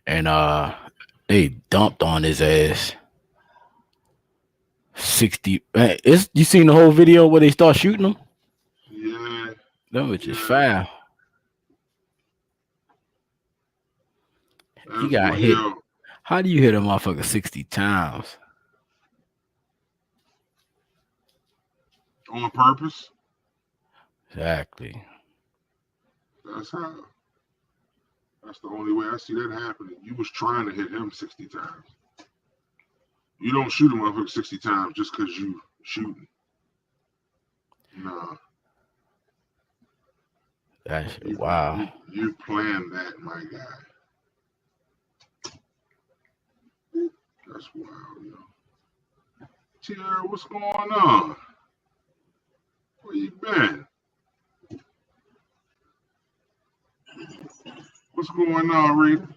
and they dumped on his ass. 60. It's you seen the whole video where they start shooting him? Yeah, That was just yeah. foul. He That's got what, hit. yo, How do you hit a motherfucker 60 times? on purpose. Exactly. That's how. That's the only way I see that happening. You was trying to hit him 60 times. You don't shoot a motherfucker 60 times just because you shooting. Nah, That shit, you wow. you planned that, my guy. That's wild, yo. Tierra, what's going on? Where you been? What's going on, Rita?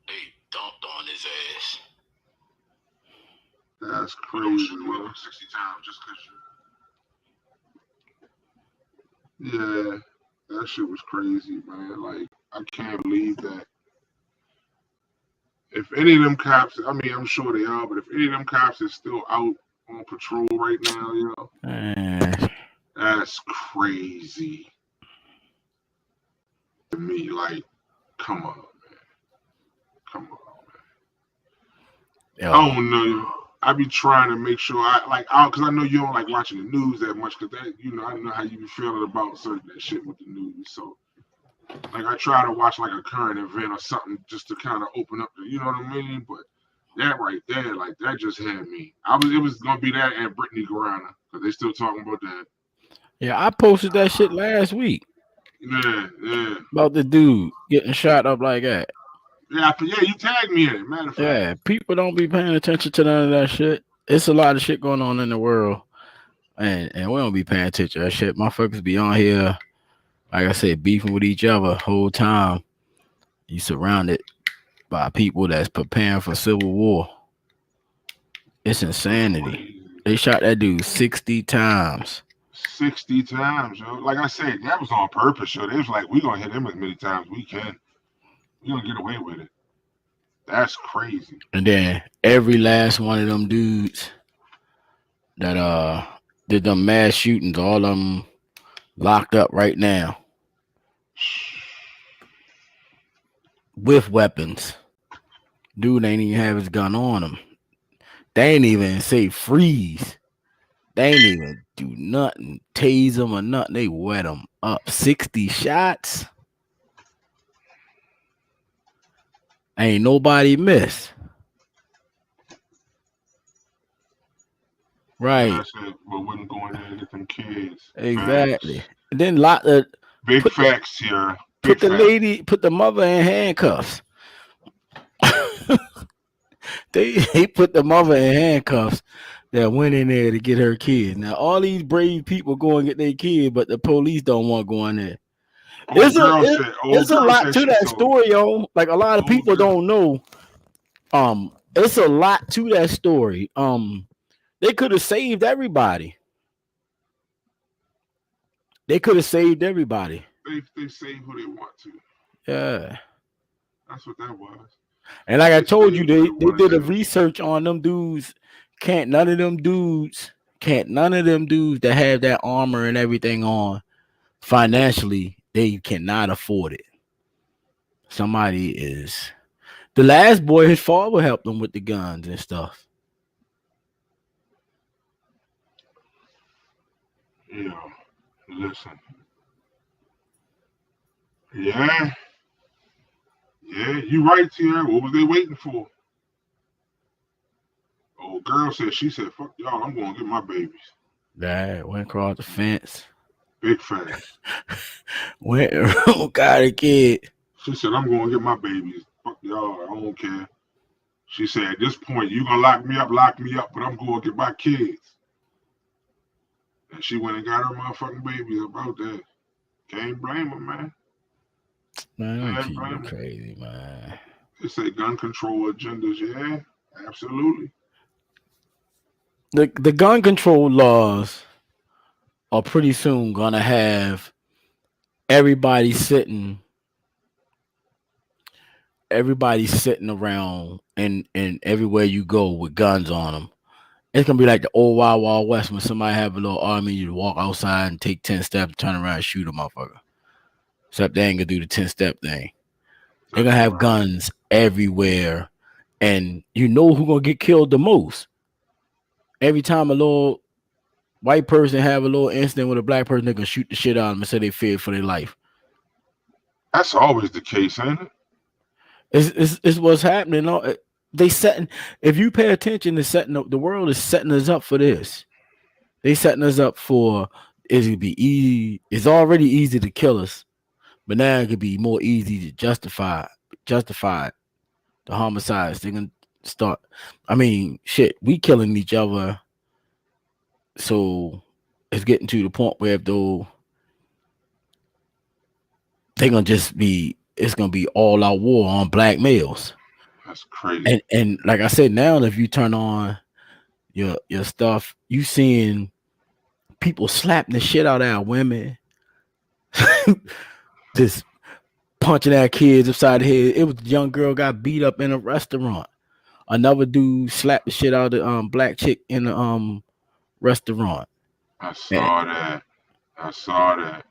They dumped on his ass. That's You don't crazy, shoot the yo. motherfucker 60 times just because Yeah, that shit was crazy, man. Like, I can't believe that. If any of them cops, I mean, I'm sure they are, but if any of them cops is still out on patrol right now, yo, you. Man, that's crazy to me. Like, come on, come on. I yo, don't know. I be trying to make sure because I know you don't like watching the news that much, because that, I know how you be feeling about certain that shit with the news. So, like, I try to watch like a current event or something just to kind of open up you know what I mean? But that right there, like, that just had me. It was gonna be that and Brittany Griner, because they still talking about that. yeah, I posted that shit last week Yeah, yeah, about the dude getting shot up like that. yeah. Yeah, you tagged me in it. Matter of fact, Yeah, people don't be paying attention to none of that shit. It's a lot of shit going on in the world, and we don't be paying attention to that shit. Motherfuckers be on here, like I said, beefing with each other whole time. You surrounded by people that's preparing for civil war. It's that's insanity. crazy. They shot that dude 60 times. 60 times, yo. Like I said, that was on purpose, yo. They was like, we gonna hit him as many times we can. We gonna get away with it. That's crazy. And then every last one of them dudes that did them mass shootings, all of them locked up right now with weapons. Dude ain't even have his gun on him. They ain't even say freeze. They ain't even do nothing, tase him or nothing. They wet him up. 60 shots. Ain't nobody miss. And I Right. said, well, wouldn't go in there and get them kids. Exactly. Facts. And then lot of Big put the facts here. Big facts. put the mother in handcuffs. They put the mother in handcuffs that went in there to get her kid. Now all these brave people go and get their kid, but the police don't want to go in there. Old It's a girl lot said to she that saw story, yo. Like a lot of old people girl. don't know. It's a lot to that story. They could have saved everybody. They could have saved everybody. They say who they want to. Yeah. That's what that was. And like I They told say you, who they they wanted did a to. research on them dudes. Can't none of them dudes that have that armor and everything on financially, they cannot afford it. Somebody is the last boy, his father helped him with the guns and stuff. Yeah. Listen. Yeah. Yeah. You right, Tierra. What was they waiting for? Old girl said, she said, fuck y'all, I'm going to get my babies. That went across the fence. Big facts. Went got a kid. She said, I'm going to get my babies. Fuck y'all, I don't care. She said, at this point, you going to lock me up, but I'm going to get my kids. And she went and got her motherfucking babies about that. Can't blame her, man. Man, them Can't people blame her. crazy, man. They say gun control agendas, yeah, absolutely. The gun control laws are pretty soon gonna have everybody sitting everybody's sitting around and everywhere you go with guns on them. It's gonna be like the old Wild Wild West when somebody have a little army, you walk outside and take 10 steps, turn around and shoot a motherfucker. Except they ain't gonna do the 10-step thing. They're gonna That's have right. guns everywhere, and you know who gonna get killed the most. Every time a little white person have a little incident with a black person, they gonna shoot the shit out of them and say they feared for their life. That's always the case, ain't it? It's what's happening. They setting. If you pay attention, to setting up the world is setting us up for this. They setting us up for it's gonna be easy. It's already easy to kill us, but now it could be more easy to justify the homicides. They're gonna start. I mean, shit, we killing each other, so it's getting to the point where though they're gonna just be. It's gonna be all out war on black males. That's crazy. And like I said, now if you turn on your stuff, you seeing people slapping the shit out of our women, just punching our kids upside the head. It was a young girl got beat up in a restaurant. Another dude slapped the shit out of the black chick in the restaurant. I And saw that. I saw that.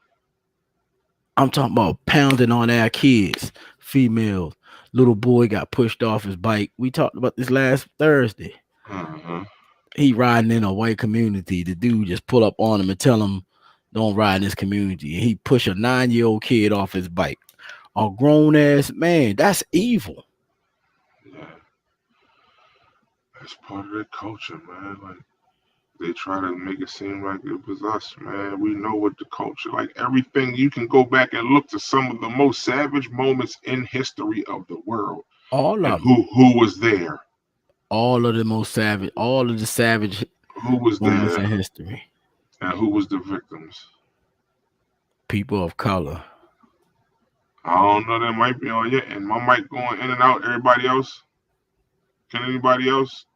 I'm talking about pounding on our kids, females. Little boy got pushed off his bike. We talked about this last Thursday. Uh-huh. He riding in a white community. The dude just pull up on him and tell him, "Don't ride in this community." And he push a 9-year-old kid off his bike. A grown ass man. That's evil. Yeah. That's part of their culture, man. Like they try to make it seem like it was us, man. We know what the culture, like everything. You can go back and look to some of the most savage moments in history of the world, All and of them. who was there? All of the most savage. All of the savage Who was moments there, in history. and who was the victims? People of color. I don't know. That might be on yet, and my mic going in and out. Everybody else? Can anybody else?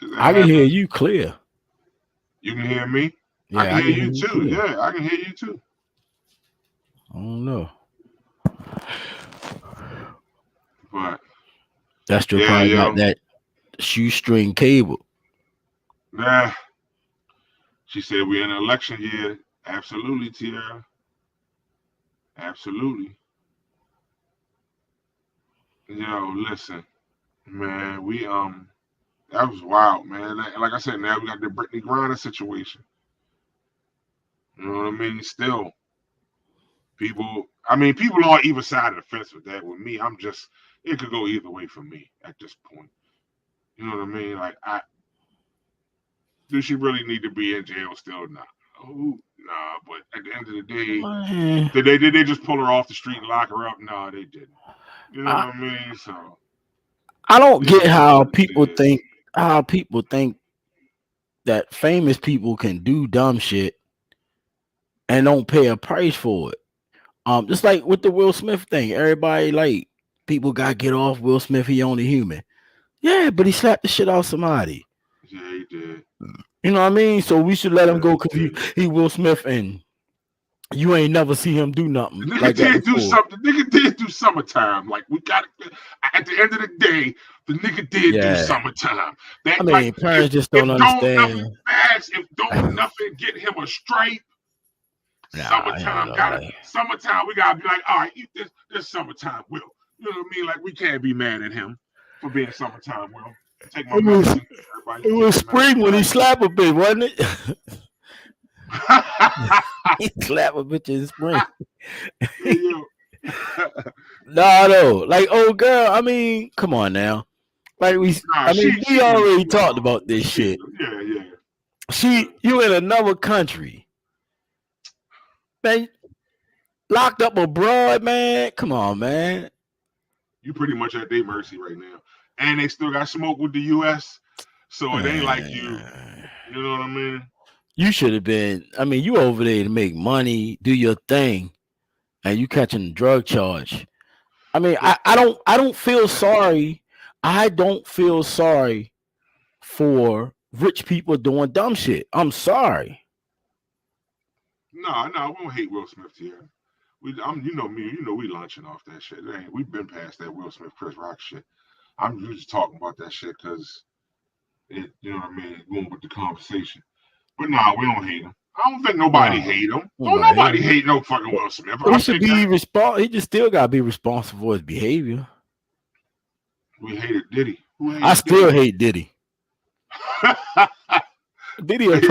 Is that I can hear happening? you clear. You can hear me. I Yeah, can I hear can hear you you too. clear. Yeah, I can hear you too. I don't know. But That's still yeah, probably got yo, that shoestring cable. nah. She said we're in an election year. Absolutely, Tiara. Absolutely. Yo, listen, man. That was wild, man. Like I said, now we got the Brittany Griner situation. You know what I mean? Still, people. I mean, people on either side of the fence with that. With me, I'm just. It could go either way for me at this point. You know what I mean? Like, do she really need to be in jail still? Nah. Oh, nah. But at the end of the day, Man, did they just pull her off the street and lock her up? No, they didn't. You know I, what I mean? So I don't it get is how what it people is. think that famous people can do dumb shit and don't pay a price for it. Just like with the Will Smith thing, everybody like people got to get off Will Smith. He only human. Yeah, but he slapped the shit out of somebody. Yeah, he did. You know what I mean? So we should let him Yeah, go he because did. he Will Smith and you ain't never see him do nothing The nigga like that did do before. something. The nigga did do summertime. Like we got at the end of the day, the nigga did do Yeah, summertime. I That like mean parents just if don't don't understand. nothing pass, if don't nothing get him a stripe, Nah, you summertime know, gotta like summertime. We gotta be like, all right, this summertime Will. You know what I mean? Like we can't be mad at him for being summertime Will. Take my it was medicine. Everybody it take was your medicine. spring when he slapped a bitch, wasn't it? Hey, He slapped a bitch in spring. yo. No, like old girl. I mean, come on now. Like Nah, I mean, we already she talked about this she shit. yeah, yeah. You in another country, man, locked up abroad, man. Come on, man. You pretty much at their mercy right now. And they still got smoke with the US. So it ain't like Man. you know what I mean? You should have been. I mean, you over there to make money, do your thing, and you catching a drug charge. I mean, But I don't feel sorry. I don't feel sorry for rich people doing dumb shit. I'm sorry. no, we don't hate Will Smith here. You know me, we lunching off that shit. We've been past that Will Smith, Chris Rock shit. I'm just talking about that shit because you know what I mean, going with the conversation. But nah, we don't hate him. I don't think nobody Nah, hate him. Don't nobody. nobody hate no fucking Will Smith. He I should think be responsible. He just still gotta be responsible for his behavior. we hated Diddy. Who I hated still Diddy? hate Diddy. Diddy a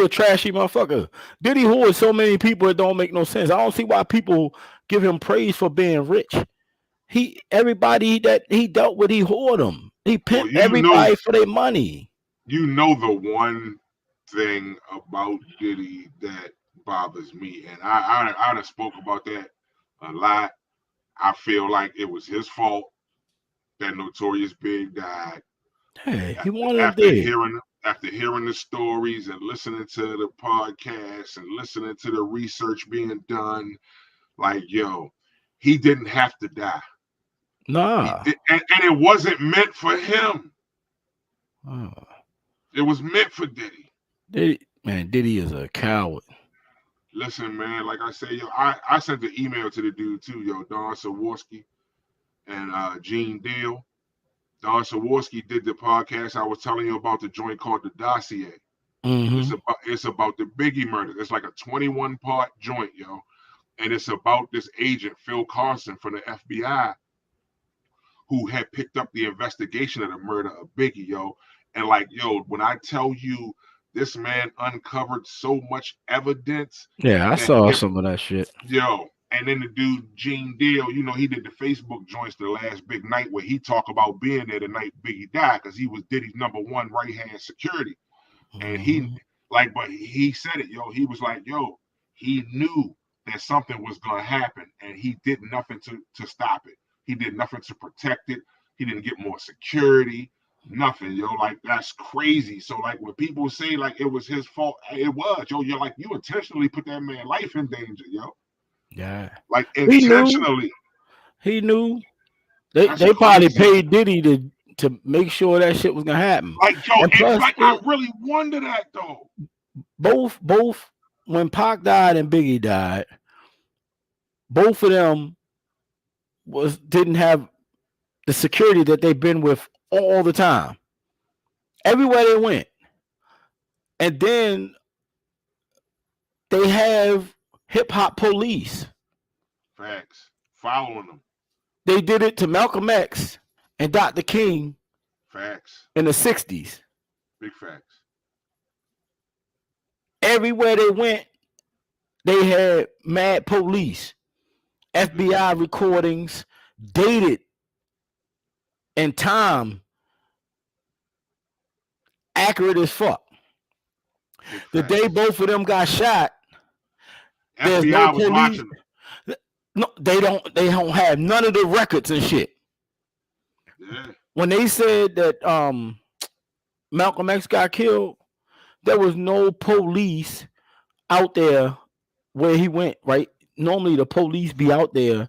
trashy motherfucker. Diddy hoards so many people it don't make no sense. I don't see why people give him praise for being rich. Everybody that he dealt with, he hoard them. He pimped everybody for their money. You know the one thing about Diddy that bothers me, and I done spoke about that a lot. I feel like it was his fault that Notorious Big died. Hey, he wanted him dead. After hearing the stories and listening to the podcasts and listening to the research being done, like, yo, he didn't have to die. Nah. And it wasn't meant for him. Oh. It was meant for Diddy. Diddy is a coward. Listen, man, like I say, yo, I sent an email to the dude too, yo, Don Sawarski and Gene Deal. Don Sawarski did the podcast. I was telling you about the joint called The Dossier. Mm-hmm. It's about the Biggie murder. It's like a 21-part joint, yo. And it's about this agent, Phil Carson from the FBI, who had picked up the investigation of the murder of Biggie, yo. And like, yo, when I tell you this man uncovered so much evidence. Yeah, I saw some of that shit. Yo, and then the dude, Gene Deal, you know, he did the Facebook joints the last big night where he talked about being there the night Biggie died because he was Diddy's number one right-hand security. And but he said it, yo. He was like, yo, he knew that something was going to happen and he did nothing to stop it. He did nothing to protect it. He didn't get more security, nothing, yo. Like, that's crazy. So, like, when people say, like, it was his fault, it was, yo. You're like, you intentionally put that man's life in danger, yo. Yeah. Like, intentionally. He knew. They probably paid Diddy to make sure that shit was going to happen. Like, yo, and plus, like, I really wonder that, though. Both, when Pac died and Biggie died, both of them didn't have the security that they've been with all the time. Everywhere they went. And then they have hip-hop police. Facts. Following them. They did it to Malcolm X and Dr. King. Facts. In the 60s. Big facts. Everywhere they went, they had mad police. FBI recordings dated in time, accurate as fuck. The day both of them got shot, there's no police. Watching them. No, they don't have none of the records and shit. Yeah. When they said that Malcolm X got killed, there was no police out there where he went, right? Normally the police be out there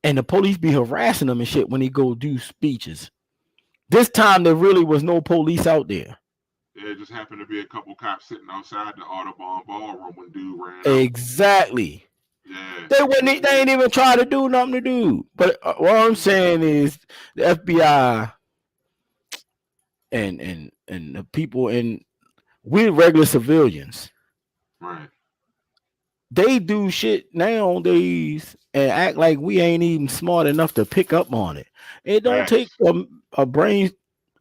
and the police be harassing them and shit when he go do speeches. This time there really was no police out there. Yeah, it just happened to be a couple cops sitting outside the Audubon ballroom when dude ran out. Exactly. Yeah. They ain't even try to do nothing to do. But what I'm saying is the FBI and the people we're regular civilians. Right. They do shit nowadays and act like we ain't even smart enough to pick up on it. It don't take a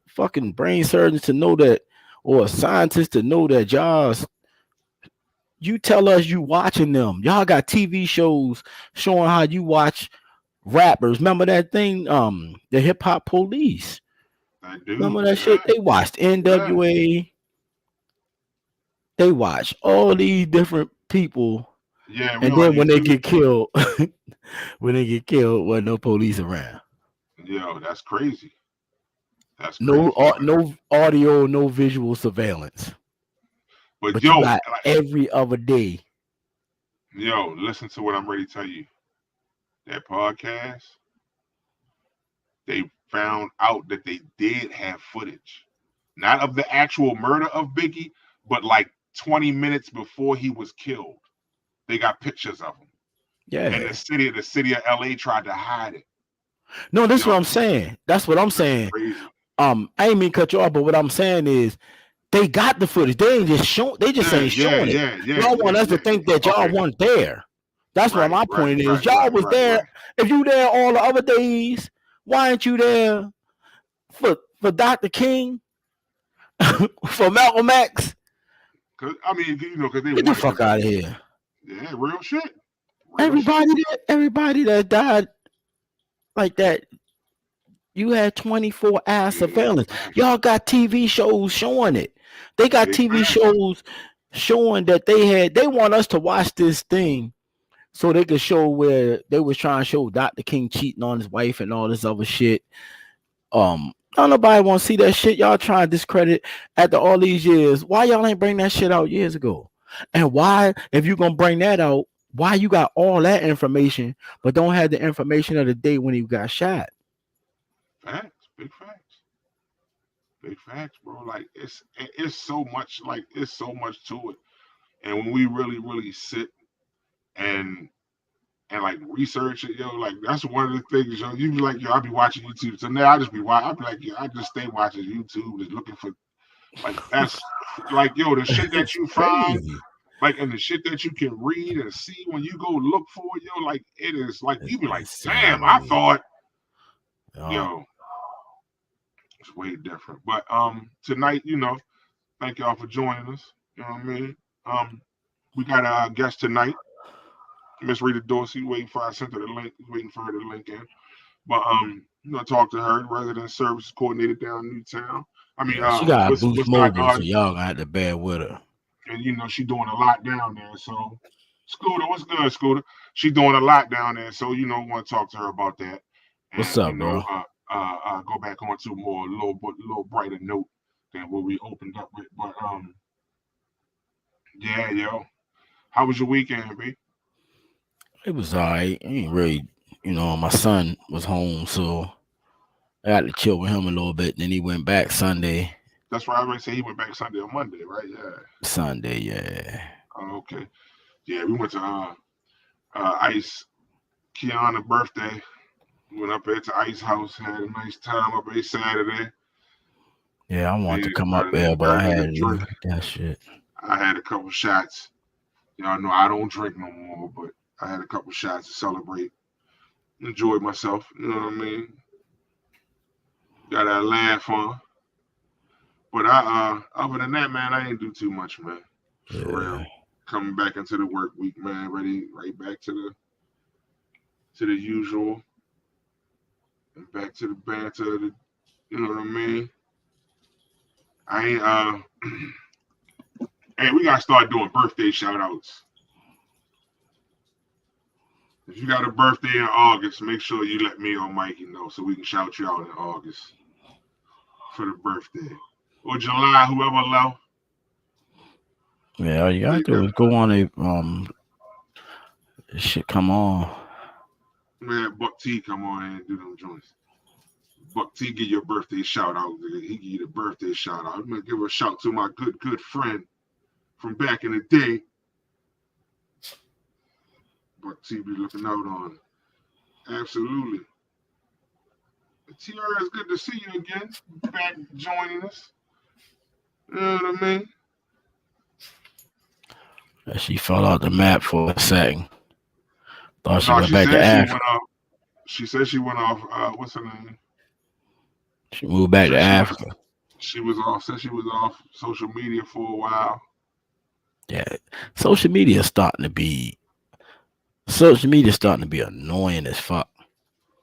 fucking brain surgeon to know that, or a scientist to know that y'all's. You tell us you watching them. Y'all got TV shows showing how you watch rappers. Remember that thing, the hip hop police. I do. Remember that shit? They watched NWA. Yeah. They watch all these different people. Yeah, and then when they get killed, wasn't no police around. Yo, that's crazy. That's crazy. No audio, no visual surveillance. But yo, like every other day. Yo, listen to what I'm ready to tell you. That podcast, they found out that they did have footage, not of the actual murder of Biggie, but like 20 minutes before he was killed. They got pictures of him. and Yeah. the city of LA tried to hide it. No, You that's what know, I'm saying. That's what I'm that's saying. crazy. I ain't mean to cut you off, but what I'm saying is they got the footage. They ain't just showing. They just Yeah, ain't yeah, showing it. yeah, yeah, Y'all yeah, want us to yeah, think that yeah. y'all Okay, weren't there. That's what right, my right, point is. right, Y'all right, was right, there. right. If you there all the other days, why ain't you there for Dr. King, for Malcolm X? Cause I mean, cause they Get the wanted, cause fuck out of here. yeah, real shit. Everybody that died like that, you had 24-hour Big surveillance. facts, Y'all got TV shows showing it. They got big TV facts. shows showing that they want us to watch this thing so they could show where they was trying to show Dr. King cheating on his wife and all this other shit. Don't nobody want to see that shit. Y'all trying to discredit after all these years. Why y'all ain't bring that shit out years ago? And why, if you gonna bring that out, why you got all that information but don't have the information of the day when he got shot? Facts, big facts, bro. Like it's so much, it's so much to it. And when we really sit and like research it, yo, like that's one of the things, yo. You be like, yo, I be watching YouTube. So now I just be watching. I be like, yo, I just stay watching YouTube, just looking for like that's like, yo, the shit that It's you find, crazy. like, and the shit that you can read and see when you go look for it, yo, like it is like It's you be like, damn, I insanity. thought, Uh, yo, it's way different. But tonight, thank y'all for joining us. You know what I mean? We got a guest tonight, Miss Rita Dorsey, waiting for I sent her the link, waiting for her to link in. But talk to her, resident services coordinator down in Newtown. I mean, yeah, she got a Boost Woodstock Mobile, so Garden, y'all gonna have to bear with her. and she doing a lot down there. So, Scooter, what's good, Scooter? She doing a lot down there, so want to talk to her about that, What's and up, bro? go back on to more a little brighter note than what we opened up with. But yeah, yo, how was your weekend, B? It was alright. Ain't really, my son was home, so I got to chill with him a little bit. Then he went back Sunday. That's why I already say he went back Sunday or Monday, right? Yeah. Sunday, yeah. Oh, okay. Yeah, we went to Ice Kiana birthday. Went up there to Ice House, had a nice time up there Saturday. Yeah, I wanted to come up Got there, but got I a nigga had to drink. do that shit. I had a couple shots. Y'all know I don't drink no more, but I had a couple shots to celebrate. Enjoyed myself. You know what I mean? Got that laugh on. But other than that, man, I ain't do too much, man. For Yeah. real. Coming back into the work week, man. Ready, right back to the usual, and back to the banter. You know what I mean? I ain't Hey, we gotta start doing birthday shout outs. If you got a birthday in August, make sure you let me or Mikey know so we can shout you out in August for the birthday. Or July, whoever left. Yeah, all you gotta Leave do that is go on a shit come on. man, Buck T come on and do them joints. Buck T give your birthday shout out. He give you the birthday shout out. I'm gonna give a shout to my good friend from back in the day. Buck T be looking out on. Absolutely. TR, it's good to see you again. Back joining us. You know what I mean? She fell out the map for a second. Thought she No, went she back to said she Africa. went off. She said she went off. What's her name? She moved back to Said Africa. she was off. Said she was off social media for a while. Yeah. Social media is starting to be social media is starting to be annoying as fuck.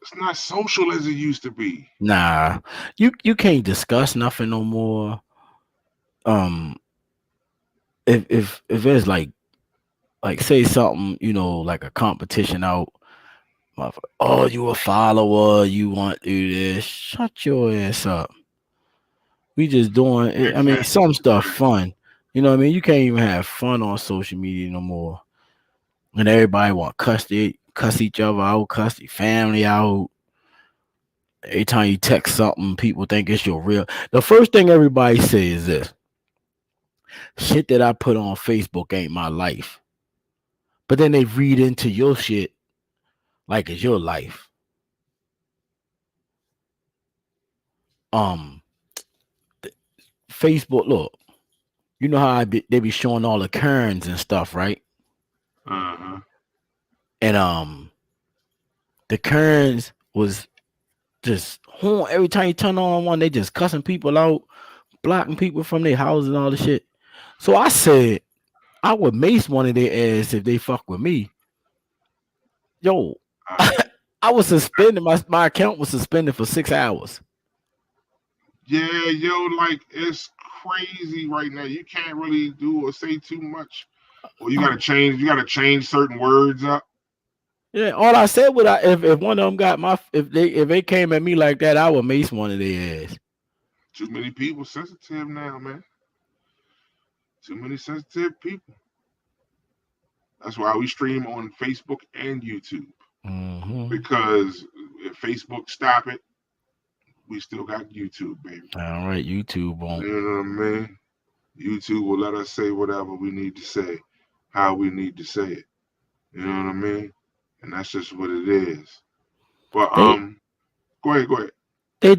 It's not social as it used to be. Nah. You can't discuss nothing no more. Um if there's like say something, like a competition out. Oh, you a follower, you want to do this. Shut your ass up. We just doing it. Big I mean, facts. some stuff Big, fun. You know what I mean? You can't even have fun on social media no more. And everybody want cuss each other out, cuss their family out. Every time you text something, people think it's your real. The first thing everybody says is this: shit that I put on Facebook ain't my life. but then they read into your shit like it's your life. Um, Facebook, look, you know how they be showing all the kerns and stuff, right? Uh-huh. And the kerns was just every time you turn on one, they just cussing people out, blocking people from their houses and all the shit. So I said I would mace one of their ass if they fuck with me. Yo, I was suspended. My account was suspended for 6 hours. Yeah, yo, like it's crazy right now. You can't really do or say too much. Or you gotta change. You gotta change certain words up. Yeah, all I said was if one of them got if they came at me like that, I would mace one of their ass. Too many people sensitive now, man. Too many sensitive people. That's why we stream on Facebook and YouTube. Mm-hmm. Because if Facebook stop it, we still got YouTube, baby. All right, YouTube won't. You know what I mean? YouTube will let us say whatever we need to say, how we need to say it. You know what I mean? And that's just what it is. But go ahead. They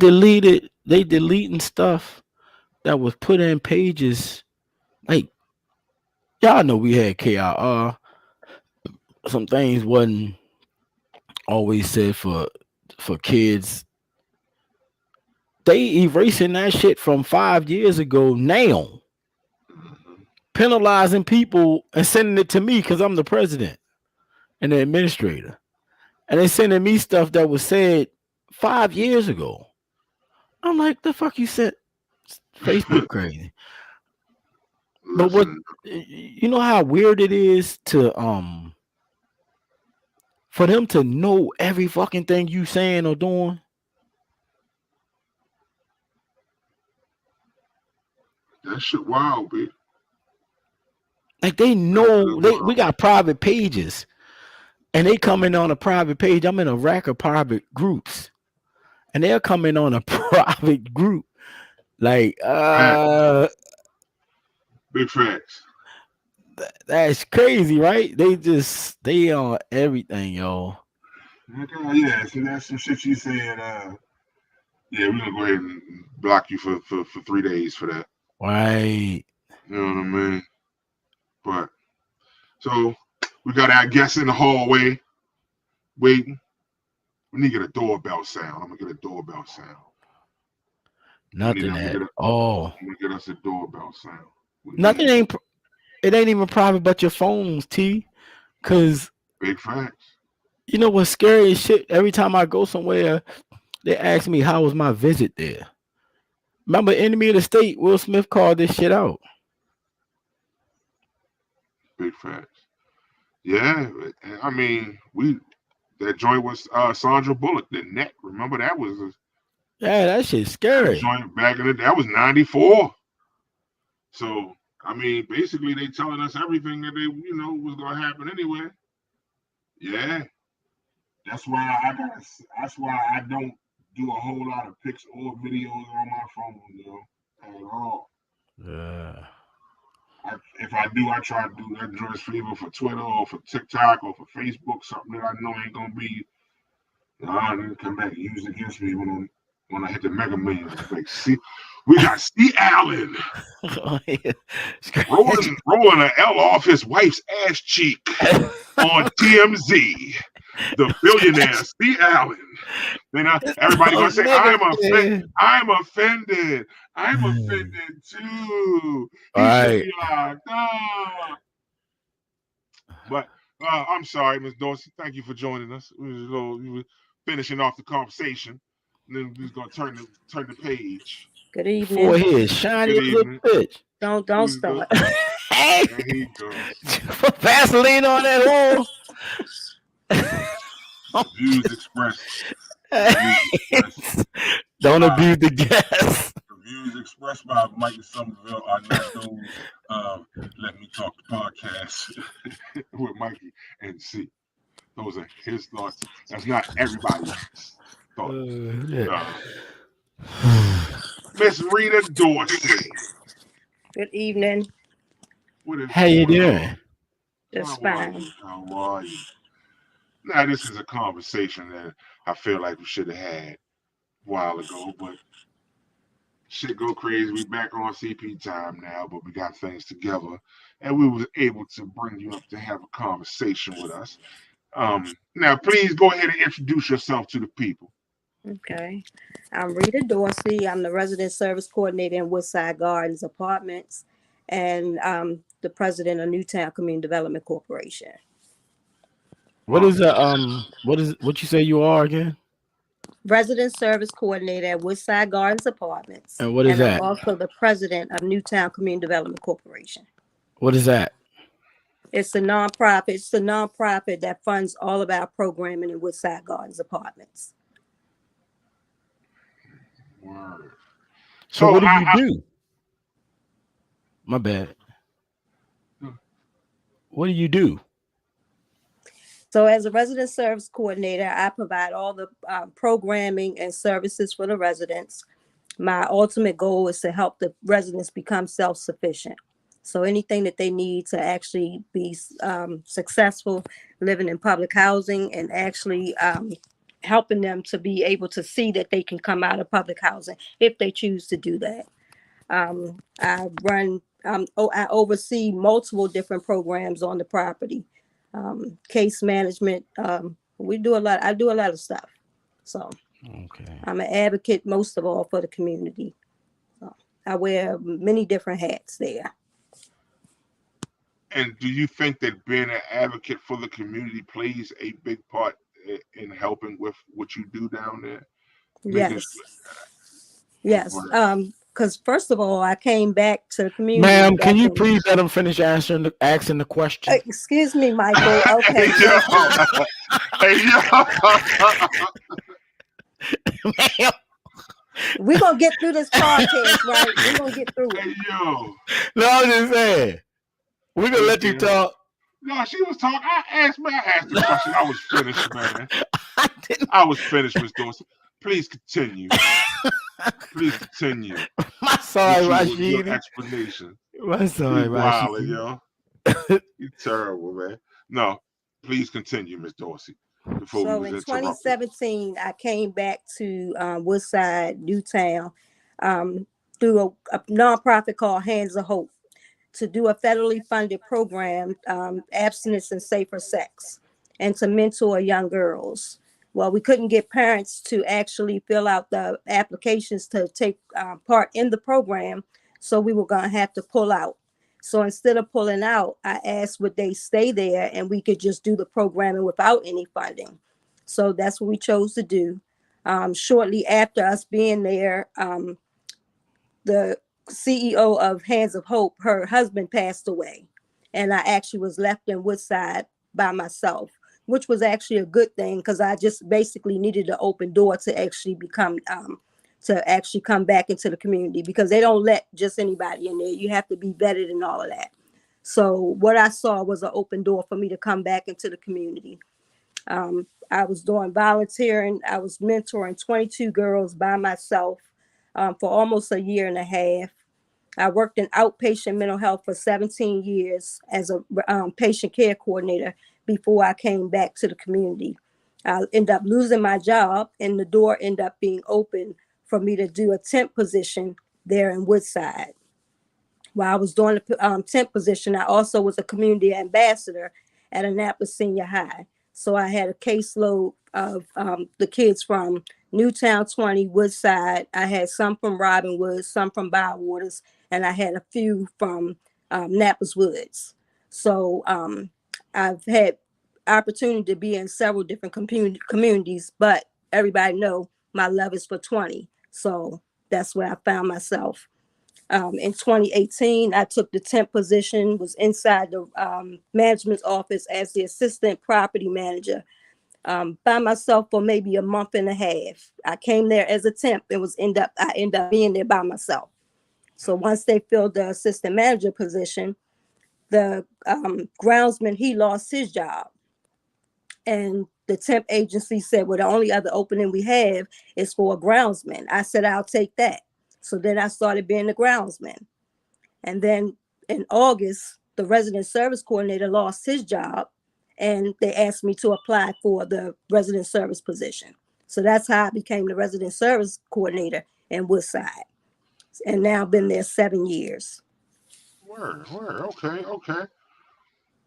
deleting stuff that was put in pages. Like y'all know we had KIR. Some things wasn't always said for kids. They erasing that shit from 5 years ago now. Penalizing people and sending it to me because I'm the president and the administrator. And they sending me stuff that was said 5 years ago. I'm like, the fuck you said? Facebook crazy. But what, you know how weird it is to for them to know every fucking thing you saying or doing? That shit wild, bitch. Like they know we got private pages. And they come in on a private page. I'm in a rack of private groups. And they'll come in on a private group. Like big facts. That's crazy, right? They on everything, yo. Yeah, so that's some shit you said. Yeah, we're gonna go ahead and block you for 3 days for that. Right. You know what I mean? But so we got our guests in the hallway waiting. We need to get a doorbell sound. I'm gonna get a doorbell sound. Nothing at all. I'm gonna get us a doorbell sound. Nothing ain't. It ain't even private but your phones, T. Cause big facts. You know what's scary as shit? Every time I go somewhere, they ask me how was my visit there. Remember, Enemy of the State, Will Smith called this shit out. Big facts. Yeah, I mean, that joint was Sandra Bullock, the net. Remember that was that shit's scary. That joint back in the day, that was 94. So I mean, basically they telling us everything that they was gonna happen anyway. Yeah. That's why I don't do a whole lot of pics or videos on my phone, at all. Yeah. If I do, I try to do that Joyce Fever for Twitter or for TikTok or for Facebook, something that I know ain't gonna be then come back and use it against me when I hit the Mega Millions. Like, see, we got C. Allen rolling an L off his wife's ass cheek on TMZ. The billionaire C. Allen. Then everybody gonna say, I'm offended. I'm offended too. He should be locked up. But I'm sorry, Ms. Dorsey. Thank you for joining us. We were finishing off the conversation, and then we was gonna turn the page. Good evening. For his shiny little bitch. Don't start. Hey, there he goes. Put Vaseline on that hole. Views expressed. Don't abuse the guests. The views expressed by Mike Somerville are not those Let Me Talk the podcast with Mikey and C. Those are his thoughts. That's not everybody's thoughts. Miss Rita Dorsey. Good evening. How you doing? Just How are fine. you? How are you? Now, this is a conversation that I feel like we should have had a while ago, but shit go crazy. We back on CP time now, but we got things together, and we was able to bring you up to have a conversation with us. Now please go ahead and introduce yourself to the people. Okay. I'm Rita Dorsey. I'm the resident service coordinator in Woodside Gardens Apartments and the president of Newtown Community Development Corporation. What is what you say you are again? Resident service coordinator at Woodside Gardens Apartments. And what is And I'm that? also the president of Newtown Community Development Corporation. What is that? It's a nonprofit. It's the nonprofit that funds all of our programming in Woodside Gardens Apartments. Word. So So what do you I do? My bad. What do you do? So as a resident service coordinator, I provide all the programming and services for the residents. My ultimate goal is to help the residents become self-sufficient. So anything that they need to actually be successful living in public housing and actually helping them to be able to see that they can come out of public housing if they choose to do that. I oversee multiple different programs on the property. Case management. We do a lot. I do a lot of stuff. So Okay. I'm an advocate most of all for the community. So I wear many different hats there. And do you think that being an advocate for the community plays a big part in helping with what you do down there? Making Yes. Yes. sure. Because first of all, I came back to the community Ma'am, can back you in. please let him finish asking the question? Excuse me, Michael. Hey Okay, yo, thank you. hey yo. Ma'am. We're gonna get through this podcast, right? We're gonna get through it. Hey yo. No, I'm just saying. We're gonna let you Okay. talk. No, she was talking. I asked the question. I was finished, man. I didn't. I was finished, Miss Dorsey. Please continue. Please continue I'm sorry, with your Rashidi. explanation. I'm sorry, You wildin', Rashidi. yo. You terrible, man. No, please continue, Miss Dorsey. Before we So was in interrupted. 2017, I came back to Woodside, Newtown, through a nonprofit called Hands of Hope to do a federally funded program, abstinence and safer sex, and to mentor young girls. Well, we couldn't get parents to actually fill out the applications to take part in the program, so we were going to have to pull out. So instead of pulling out, I asked would they stay there and we could just do the programming without any funding. So that's what we chose to do. Shortly after us being there, the CEO of Hands of Hope, her husband passed away. And I actually was left in Woodside by myself, which was actually a good thing because I just basically needed an open door to actually come back into the community because they don't let just anybody in there. You have to be vetted and all of that. So what I saw was an open door for me to come back into the community. I was doing volunteering. I was mentoring 22 girls by myself for almost a year and a half. I worked in outpatient mental health for 17 years as a patient care coordinator before I came back to the community. I ended up losing my job and the door ended up being open for me to do a temp position there in Woodside. While I was doing the temp position, I also was a community ambassador at Annapolis Senior High. So I had a caseload of the kids from Newtown 20, Woodside. I had some from Robinwood, some from Bywaters, and I had a few from Napa's Woods. So I've had opportunity to be in several different communities, but everybody know my love is for 20. So that's where I found myself. In 2018, I took the temp position, was inside the management's office as the assistant property manager by myself for maybe a month and a half. I came there as a temp and I ended up being there by myself. So once they filled the assistant manager position, the groundsman, he lost his job. And the temp agency said, well, the only other opening we have is for a groundsman. I said, I'll take that. So then I started being the groundsman. And then in August, the resident service coordinator lost his job, and they asked me to apply for the resident service position. So that's how I became the resident service coordinator in Woodside. And now I've been there 7 years. Word. Okay.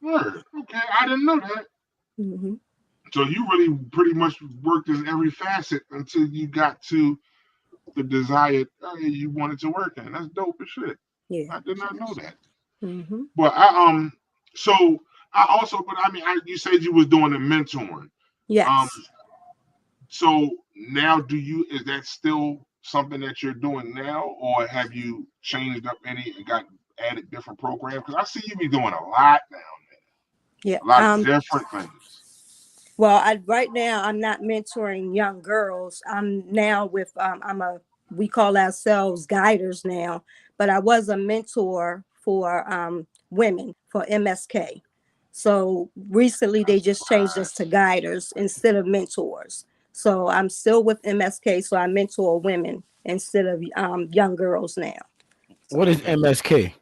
Word. Okay. I didn't know that. Mm-hmm. So you really pretty much worked in every facet until you got to the desired area you wanted to work in. That's dope as shit. Yeah. I did not know that. Mm-hmm. But so I also, but I mean, you said you was doing the mentoring. Um, Yes. so now is that still something that you're doing now, or have you changed up any and got added different programs? Because I see you be doing a lot now, Yeah. a lot of different things. Well, right now I'm not mentoring young girls. I'm now with we call ourselves guiders now, but I was a mentor for women for MSK. So recently they just changed us to guiders instead of mentors. So I'm still with MSK, so I mentor women instead of young girls now. What is MSK?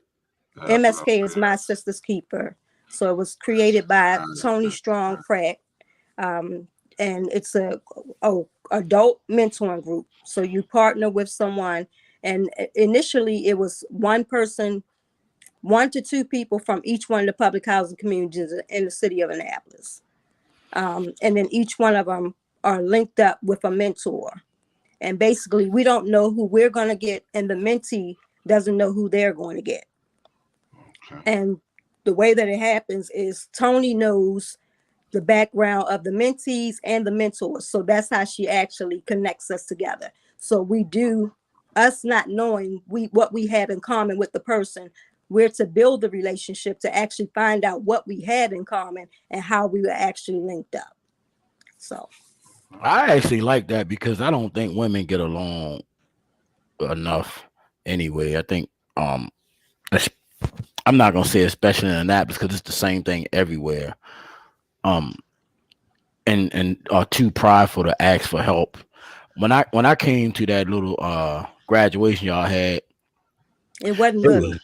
That's what I'm MSK is saying. My Sister's Keeper. So it was created by Tony Strong Pratt. And it's a adult mentoring group. So you partner with someone, and initially it was one person, 1 to 2 people from each one of the public housing communities in the city of Annapolis, and then each one of them are linked up with a mentor. And basically, we don't know who we're going to get, and the mentee doesn't know who they're going to get. Okay. And the way that it happens is Tony knows the background of the mentees and the mentors. So that's how she actually connects us together. So we do, us not knowing what we have in common with the person, we're to build the relationship to actually find out what we had in common and how we were actually linked up. So I actually like that because I don't think women get along enough anyway. I think es- I'm not gonna say especially in Annapolis because it's the same thing everywhere. Um and are too prideful to ask for help. When I came to that little graduation y'all had, it wasn't it little. was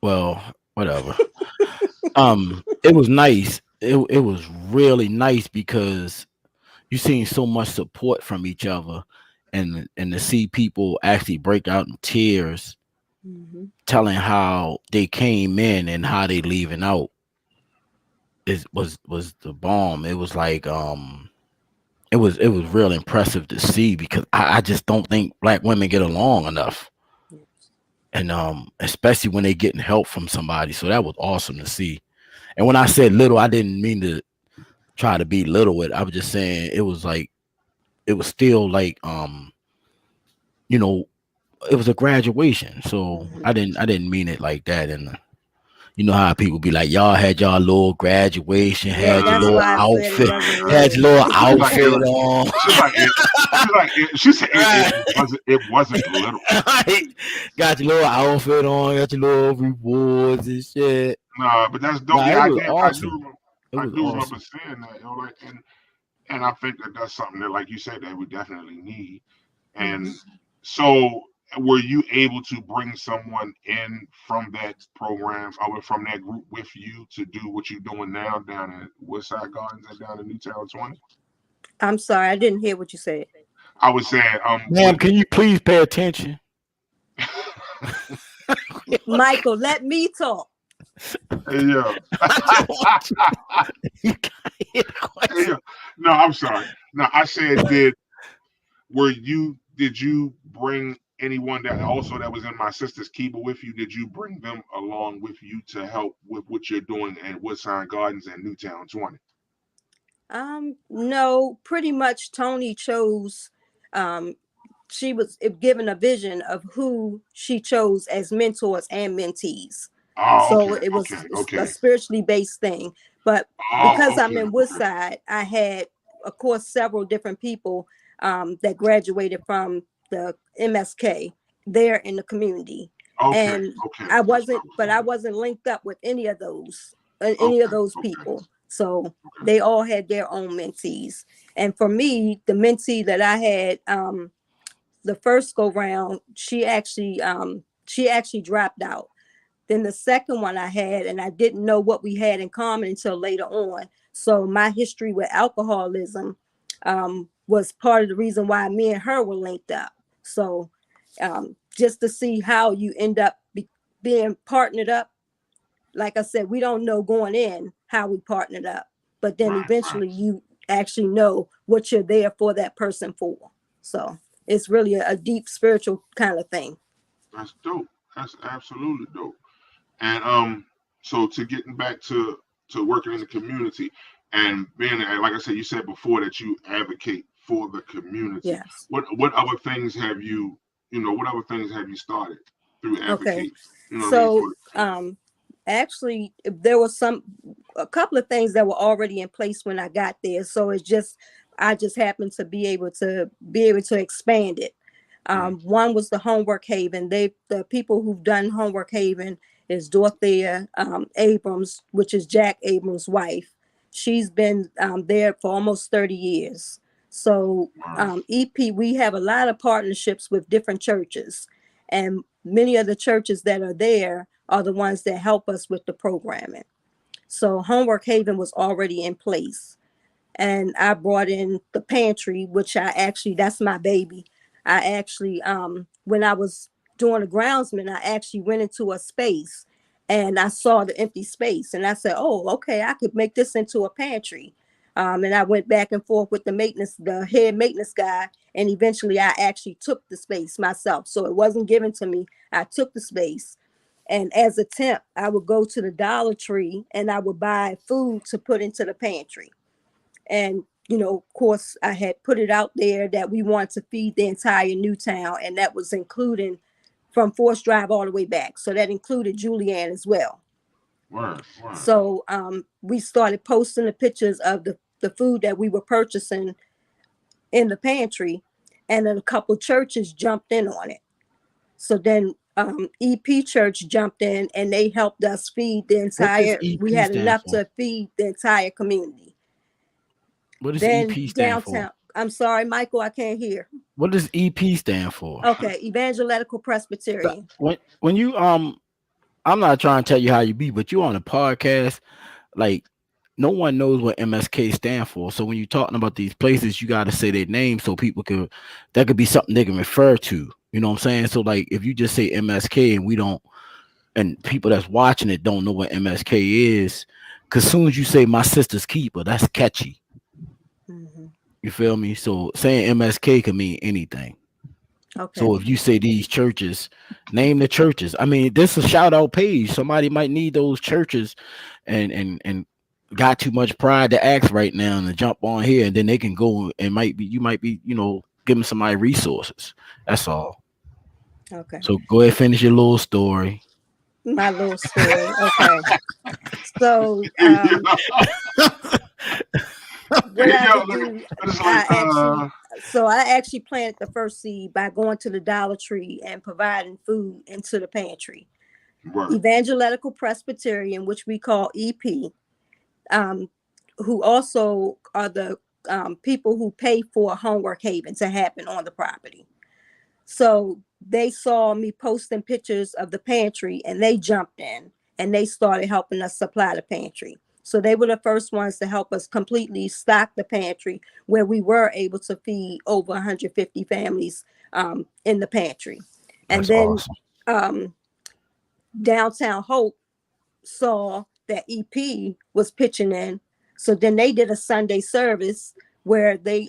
well, whatever. It was nice. It was really nice because you seen so much support from each other, and to see people actually break out in tears Mm-hmm. telling how they came in and how they leaving out was the bomb. It was like it was real impressive to see because I just don't think black women get along enough. And especially when they getting help from somebody. So that was awesome to see. And when I said little, I didn't mean to try to be little with. I was just saying it was like it was still like you know, it was a graduation. So Mm-hmm. I didn't mean it like that. And you know how people be like, y'all had y'all little graduation, Yeah, had your that's little why I said it outfit, wasn't had little. your little She's like outfit on. she's like it. She said it wasn't little. Right? Got your little outfit on, got your little rewards and shit. Nah, but that's dope. Nah, Yeah, it I was did. awesome. It I was do remember awesome. seeing that. Like, and I think that that's something that, like you said, that we definitely need. Mm-hmm. And so, were you able to bring someone in from that program or from that group with you to do what you're doing now down at Woodside Gardens and down in Newtown 20? I'm sorry, I didn't hear what you said. I was saying, Ma'am, can you please pay attention? Michael, let me talk. yeah. I just want you to hear the question. Yeah. No, I'm sorry. No, I said, did you bring anyone that was in my sister's keeper with you? Did you bring them along with you to help with what you're doing at Woodside Gardens and Newtown 20? No, pretty much Tony chose, um, she was given a vision of who she chose as mentors and mentees. Oh, So okay, it was okay, a okay. spiritually based thing. But Oh, because I'm okay, in okay, Woodside, I had, of course, several different people that graduated from the MSK there in the community. okay, And okay. I That's what I wasn't, was but I wondering. wasn't linked up with any of Okay, those okay, people. So okay. they all had their own mentees. And for me, the mentee that I had, the first go round, she actually dropped out. Then the second one I had, and I didn't know what we had in common until later on. So my history with alcoholism was part of the reason why me and her were linked up. So just to see how you end up being partnered up. Like I said, we don't know going in how we partnered up, but then eventually you actually know what you're there for that person for. So it's really a deep spiritual kind of thing. That's dope. That's absolutely dope. And so to getting back to working in the community and being, like I said, you said before that you advocate for the community. Yes. What other things have you, what other things have you started through Okay. advocate? You know So what I mean? actually there was a couple of things that were already in place when I got there. So it's just I just happened to be able to expand it. One was the Homework Haven. The people who've done Homework Haven is Dorothea Abrams, which is Jack Abrams' wife. She's been there for almost 30 years. So EP, we have a lot of partnerships with different churches, and many of the churches that are there are the ones that help us with the programming. So Homework Haven was already in place. And I brought in the pantry, which that's my baby. I actually, when I was doing the groundsman, I actually went into a space and I saw the empty space and I said, oh, okay, I could make this into a pantry. And I went back and forth with the head maintenance guy, and eventually I actually took the space myself. So it wasn't given to me. I took the space. And as a temp, I would go to the Dollar Tree and I would buy food to put into the pantry. And, of course, I had put it out there that we want to feed the entire Newtown, and that was including from Forest Drive all the way back. So that included Julianne as well. Word. So we started posting the pictures of the food that we were purchasing in the pantry, and then a couple churches jumped in on it. So then EP Church jumped in and they helped us feed the entire, we had enough to feed the entire community. What does Then EP stand downtown, for? I'm sorry, Michael, I can't hear. What does EP stand for? Okay, Evangelical Presbyterian. When you I'm not trying to tell you how you be, but you on a podcast, like no one knows what MSK stand for. So when you're talking about these places, you got to say their name so people that could be something they can refer to. You know what I'm saying? So like if you just say MSK and we don't, and people that's watching it don't know what MSK is, because soon as you say my sister's keeper, that's catchy. Mm-hmm. You feel me? So saying MSK can mean anything. Okay. So if you say these churches, name the churches. I mean, this is a shout out page. Somebody might need those churches and got too much pride to ask right now and to jump on here, and then they can go and you might be, giving somebody resources. That's all. Okay. So go ahead, finish your little story. My little story. Okay. So what I do, I actually planted the first seed by going to the Dollar Tree and providing food into the pantry. Right. Evangelical Presbyterian, which we call EP, who also are the people who pay for Homework Haven to happen on the property. So they saw me posting pictures of the pantry and they jumped in and they started helping us supply the pantry. So they were the first ones to help us completely stock the pantry, where we were able to feed over 150 families in the pantry. That's and then awesome. Downtown Hope saw that EP was pitching in. So then they did a Sunday service where they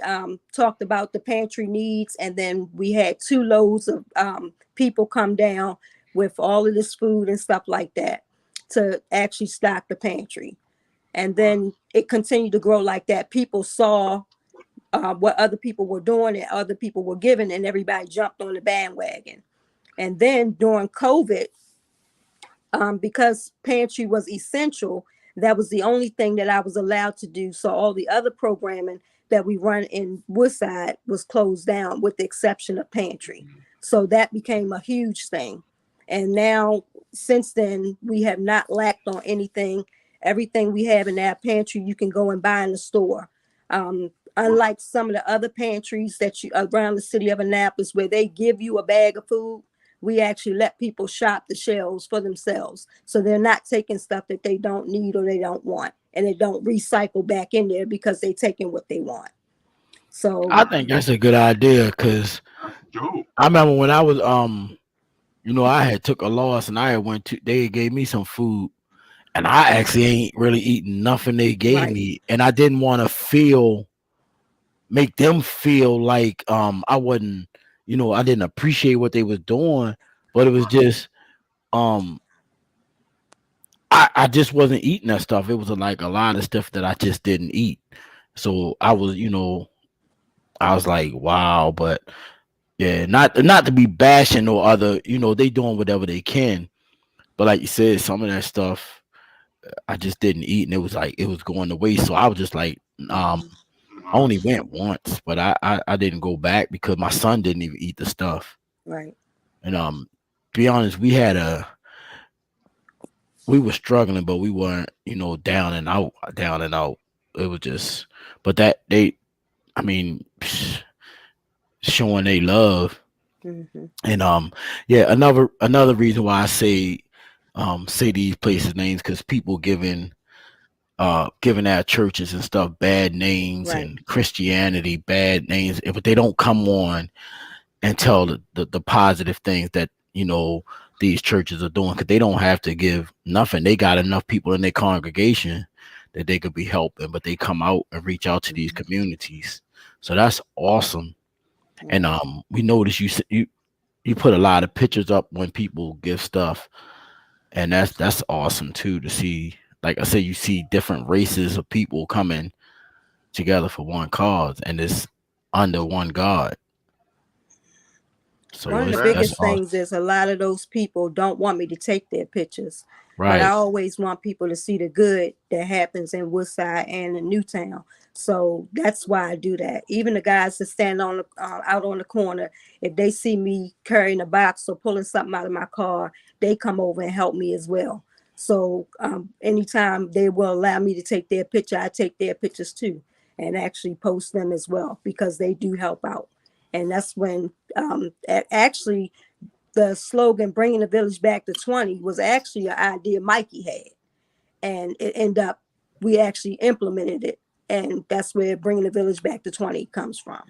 talked about the pantry needs. And then we had 2 loads of people come down with all of this food and stuff like that to actually stock the pantry. And then it continued to grow like that. People saw what other people were doing and other people were giving, and everybody jumped on the bandwagon. And then during COVID, because pantry was essential, that was the only thing that I was allowed to do. So all the other programming that we run in Woodside was closed down with the exception of pantry. So that became a huge thing. And now, since then, we have not lacked on anything. Everything we have in our pantry, you can go and buy in the store. Unlike some of the other pantries that you around the city of Annapolis, where they give you a bag of food, we actually let people shop the shelves for themselves. So they're not taking stuff that they don't need or they don't want. And they don't recycle back in there because they're taking what they want. So, I think that's a good idea because That's dope. I remember when I was I had took a loss and I had went to they gave me some food and I actually ain't really eating nothing they gave right, me and I didn't want to make them feel like I wasn't, I didn't appreciate what they was doing, but it was Right. just um I just wasn't eating that stuff. It was like a lot of stuff that I just didn't eat. So I was like, wow, but yeah, not to be bashing or other, they doing whatever they can. But like you said, some of that stuff I just didn't eat and it was like it was going to waste. So I was just like, hmm, I only Nice. went once, but I didn't go back because my son didn't even eat the stuff. right. And to be honest, we were struggling, but we weren't, down and out, down and out. It was just, but that I mean, showing they love. Hmm. And yeah, another reason why I say these places names because people giving our churches and stuff bad names Right. and Christianity bad names, but they don't come on and tell the positive things that these churches are doing because they don't have to give nothing. They got enough people in their congregation that they could be helping, but they come out and reach out to these Hmm. communities. So that's awesome. And Right. we noticed you put a lot of pictures up when people give stuff, and that's awesome too to see. Like I said, you see different races of people coming together for one cause, and it's under one God. So One of the that's biggest Facts. awesome. things is a lot of those people don't want me to take their pictures, but I Right. always want people to see the good that happens in Woodside and in Newtown. So that's why I do that. Even the guys that stand on the out on the corner, if they see me carrying a box or pulling something out of my car, they come over and help me as well. So anytime they will allow me to take their picture, I take their pictures too, and actually post them as well because they do help out. And that's when actually the slogan "bringing the village back to 20" was actually an idea Mikey had, and it ended up we actually implemented it, and that's where "bringing the village back to 20" comes from.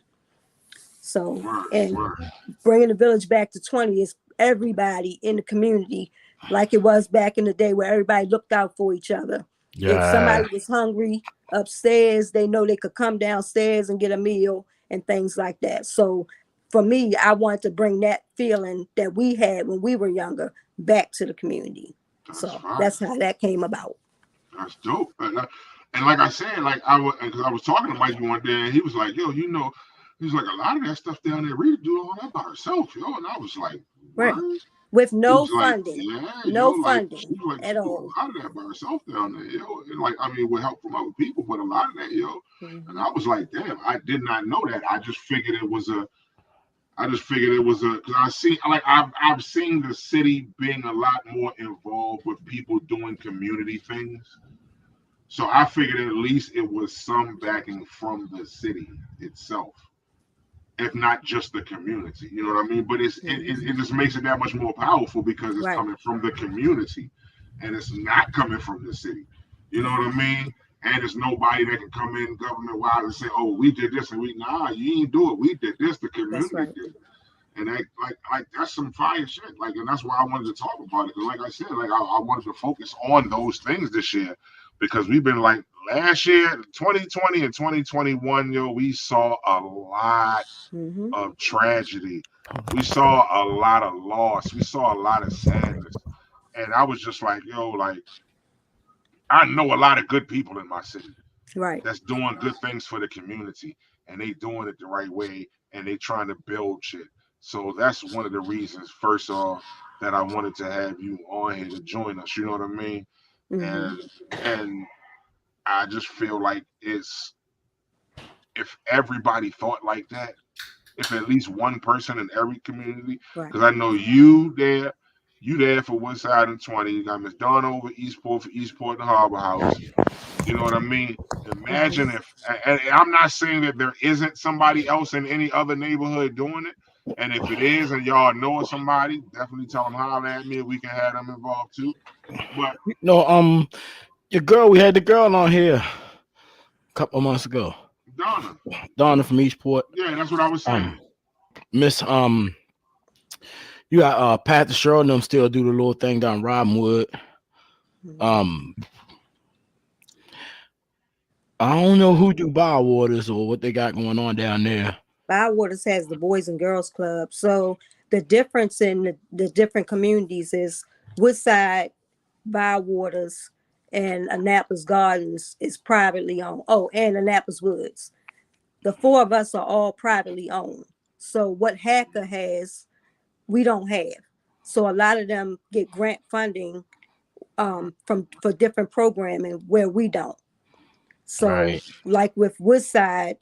So, Word. and Word. bringing the village back to 20 is everybody in the community, like it was back in the day where everybody looked out for each other. If Yeah. somebody was hungry upstairs, they know they could come downstairs and get a meal and things like that. So for me, I wanted to bring that feeling that we had when we were younger back to the community. That's So fire. that's how that came about. That's dope. And like I said, like because I was talking to Mikey one day, and he was like, "Yo, he's like a lot of that stuff down there. Rita do all that by herself, yo." And I was like, Right. "Word." With He no was like, funding, "Yeah, yo, no like she funding was like at she do all. a lot of that by herself down there, yo." And like I mean, with help from other people, but a lot of that, yo. And Hmm. I was like, "Damn, I did not know that. I just figured it was a because I see like I've seen the city being a lot more involved with people doing community things. So I figured at least it was some backing from the city itself, if not just the community. You know what I mean? But Hmm. it just makes it that much more powerful because it's Right. coming from the community and it's not coming from the city. You know what I mean? And there's nobody that can come in government wise and say, "Oh, we did this," and nah, you ain't do it. We did this. The That's community right. did it. And that, like that's some fire shit. Like, and that's why I wanted to talk about it. Cause like I said, like I wanted to focus on those things this year because we've been like last year, 2020 and 2021, yo, we saw a lot Hmm. of tragedy. We saw a lot of loss. We saw a lot of sadness. And I was just like, yo, like I know a lot of good people in my city Right. that's doing good things for the community and they doing it the right way and they trying to build shit. So that's one of the reasons, first off, that I wanted to have you on here to join us. You know what I mean? Hmm. And I just feel like it's if everybody thought like that, if at least one person in every community, Right. because I know you there for Woodside and 20, you got Miss Dawn over Eastport for Eastport and Harbor House. You know what I mean? Hmm. Imagine if, and I'm not saying that there isn't somebody else in any other neighborhood doing it, And if it is, and y'all know of somebody, definitely tell them holler at me. We can have them involved too. But No, your girl, we had the girl on here a couple of months ago. Donna, Donna from Eastport. yeah, that's what I was saying. Miss you got Pat the Sherrill and them still do the little thing down Robinwood. Um I don't know who do Bywaters or what they got going on down there. Bywaters has the Boys and Girls Club. So the difference in the different communities is Woodside, Bywaters, and Annapolis Gardens is privately owned. Oh, and Annapolis Woods. The four of us are all privately owned. So what Hacker has, we don't have. So a lot of them get grant funding from for different programming where we don't. So Right. like with Woodside,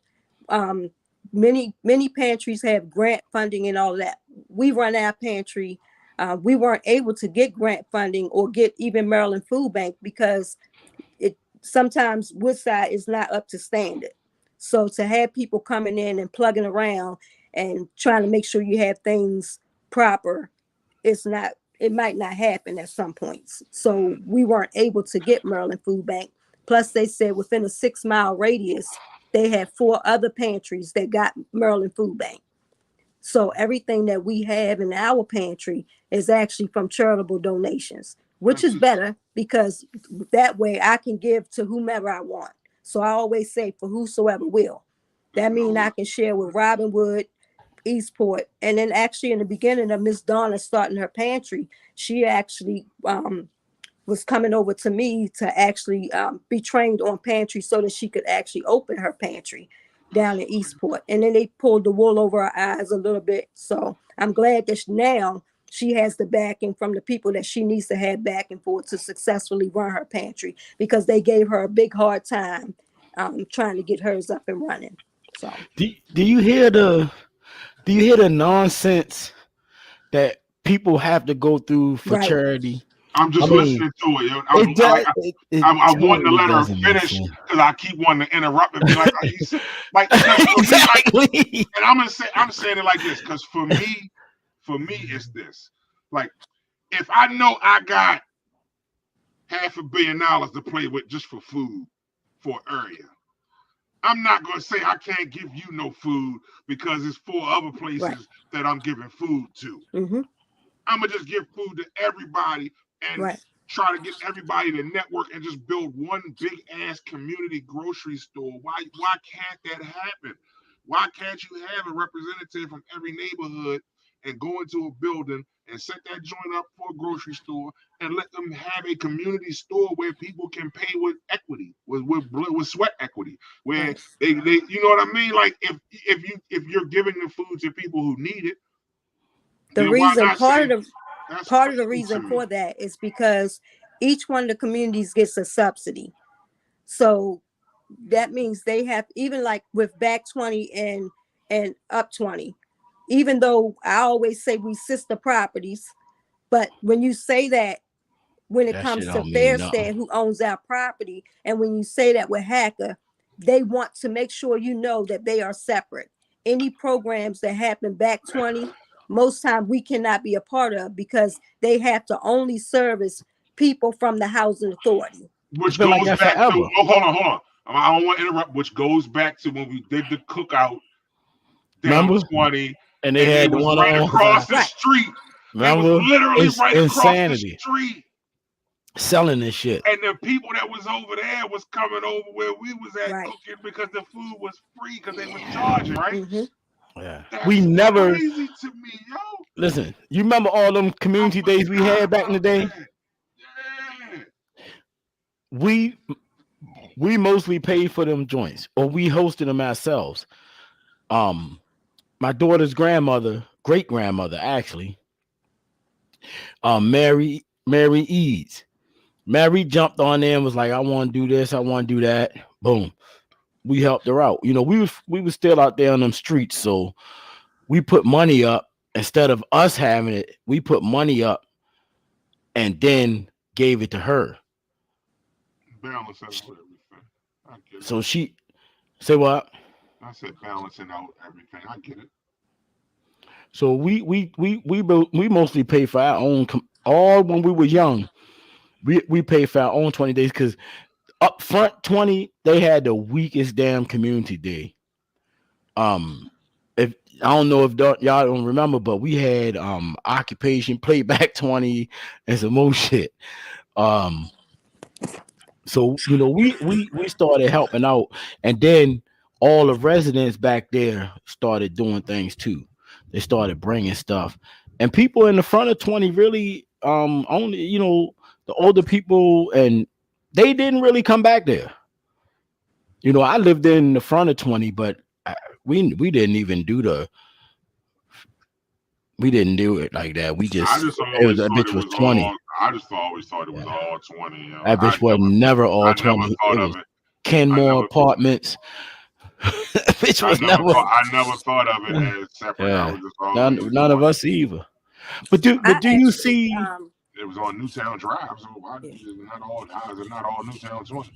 um, many pantries have grant funding and all that. We run our pantry. We weren't able to get grant funding or get even Maryland Food Bank because it sometimes Woodside is not up to standard. So to have people coming in and plugging around and trying to make sure you have things proper, it might not happen at some points. So we weren't able to get Maryland Food Bank. Plus they said within a 6 mile radius, they had 4 other pantries that got Maryland Food Bank. So everything that we have in our pantry is actually from charitable donations, which is better because that way I can give to whomever I want. So I always say for whosoever will. That means I can share with Robinwood, Eastport, and then actually in the beginning of Miss Donna starting her pantry, she actually was coming over to me to actually be trained on pantry so that she could actually open her pantry down in Eastport. And then they pulled the wool over her eyes a little bit. So I'm glad that now she has the backing from the people that she needs to have backing for to successfully run her pantry because they gave her a big hard time trying to get hers up and running. So Do you hear the nonsense that people have to go through for right. charity? I'm I just mean, listening to it. Yo. it does it I want to totally let her doesn't make finish sense. because I keep wanting to interrupt and be like, "Are you like?" Because for me, like, Exactly. and I'm saying it like this because for me, it's this. Like, if I know I got $500 million to play with just for food for area, I'm not gonna say I can't give you no food because it's 4 other Right. places that I'm giving food to. Mm-hmm. I'm gonna just give food to everybody and Right. try to get everybody to network and just build one big ass community grocery store. Why can't that happen? Why can't you have a representative from every neighborhood and go into a building and set that joint up for a grocery store and let them have a community store where people can pay with equity, with sweat equity, where Right. they you know what I mean? Like if you're giving the food to people who need it, The then why reason not say that's part of the crazy to reason me? for that is because each one of the communities gets a subsidy. So that means they have, even like with back 20 and up 20, even though I always say we sister properties, but when you say that, when it That shit comes to don't mean Fairstead, nothing. who owns our property, and when you say that with Hacker, they want to make sure you know that they are separate. Any programs that happen back 20, most time we cannot be a part of because they have to only service people from the housing authority. It's Which been like goes that back to forever. hold on. I don't want to interrupt. Which goes back to when we did the cookout down Remember? 20, And they and they had the was one right on across the Right. street. They was remember? literally It's right across the insanity. street, Selling this shit. and the people that was over there was coming over where we was at Right. cooking because the food was free because they was charging. Right? Mm-hmm. Yeah. We That's never crazy to me, yo. listen, you remember all them I community days we forgot had back in the about day? that. Yeah. We we mostly paid for them joints or we hosted them ourselves. Um my daughter's grandmother, great grandmother actually, Mary Eads. Mary jumped on there and was like, I want to do this, I want to do that. Boom. We helped her out. You know, we was still out there on them streets, so we put money up instead of us having it. We put money up and then gave it to her. Balancing out everything. I get it. So she say what? I said balancing out everything. I get it. So we mostly pay for our own. All when we were young, we paid for our own 20 days because up front 20 they had the weakest damn community day. Um, if I don't know if y'all don't remember, but we had occupation playback 20 and some more shit. Um, so we started helping out, and then all the residents back there started doing things too. They started bringing stuff, and people in the front of 20 really only the older people, and they didn't really come back there. I lived in the front of 20, but we didn't even do we didn't do it like that. We I just just it was always that thought bitch it was was 20. all. I just always thought it was Yeah. all 20. That bitch was never all I never 20. It thought was of it. I Kenmore never, Apartments. That bitch was never. I never thought of it as separate. I Yeah. was just None, always none of thought us either. But do I you actually, see it was on Newtown Drive. So why yeah, is it not all? How is it not all Newtown 20?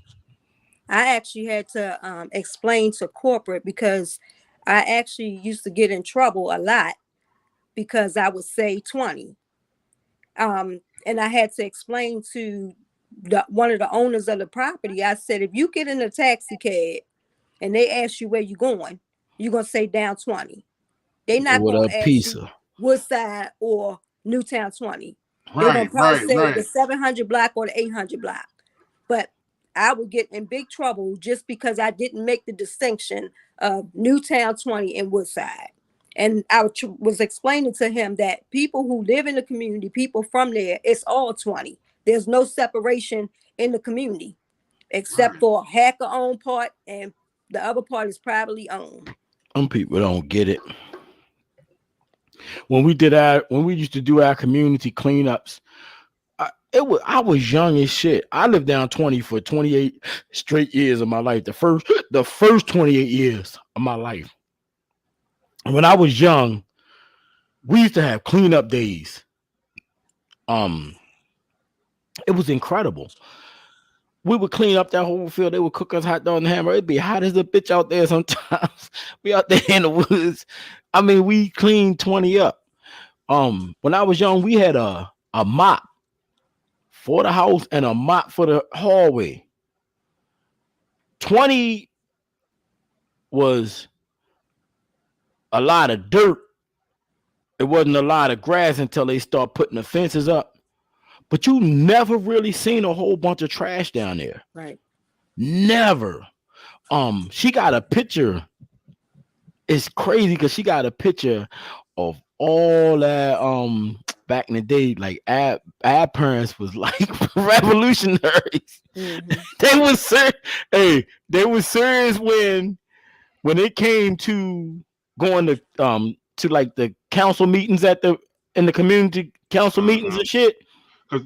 I actually had to explain to corporate because I actually used to get in trouble a lot because I would say 20. And I had to explain to one of the owners of the property. I said, if you get in a taxi cab and they ask you where you going, you're gonna say down 20. They're not with gonna a ask you pizza? Woodside or Newtown 20. They're gonna Right, probably right, say the right. 700 block or the 800 block. But I would get in big trouble just because I didn't make the distinction of Newtown 20 and Woodside. And I was explaining to him that people who live in the community, people from there, it's all 20. There's no separation in the community except Right. for hacker owned part, and the other part is privately owned. Some people don't get it. When we used to do our community cleanups, I was young as shit. I lived down 20 for 28 straight years of my life. The first 28 years of my life. When I was young, we used to have cleanup days. Um, it was incredible. We would clean up that whole field. They would cook us hot dog and hammer. It'd be hot as a bitch out there sometimes. We out there in the woods. I mean, we cleaned 20 up. When I was young, we had a mop for the house and a mop for the hallway. 20 was a lot of dirt. It wasn't a lot of grass until they start putting the fences up. But you never really seen a whole bunch of trash down there. Right. Never. She got a picture. It's crazy because she got a picture of all that back in the day. Like our parents was like revolutionaries. Mm-hmm. They was serious. Hey, they was serious when it came to going to like the council meetings in the community council meetings and shit. 'Cause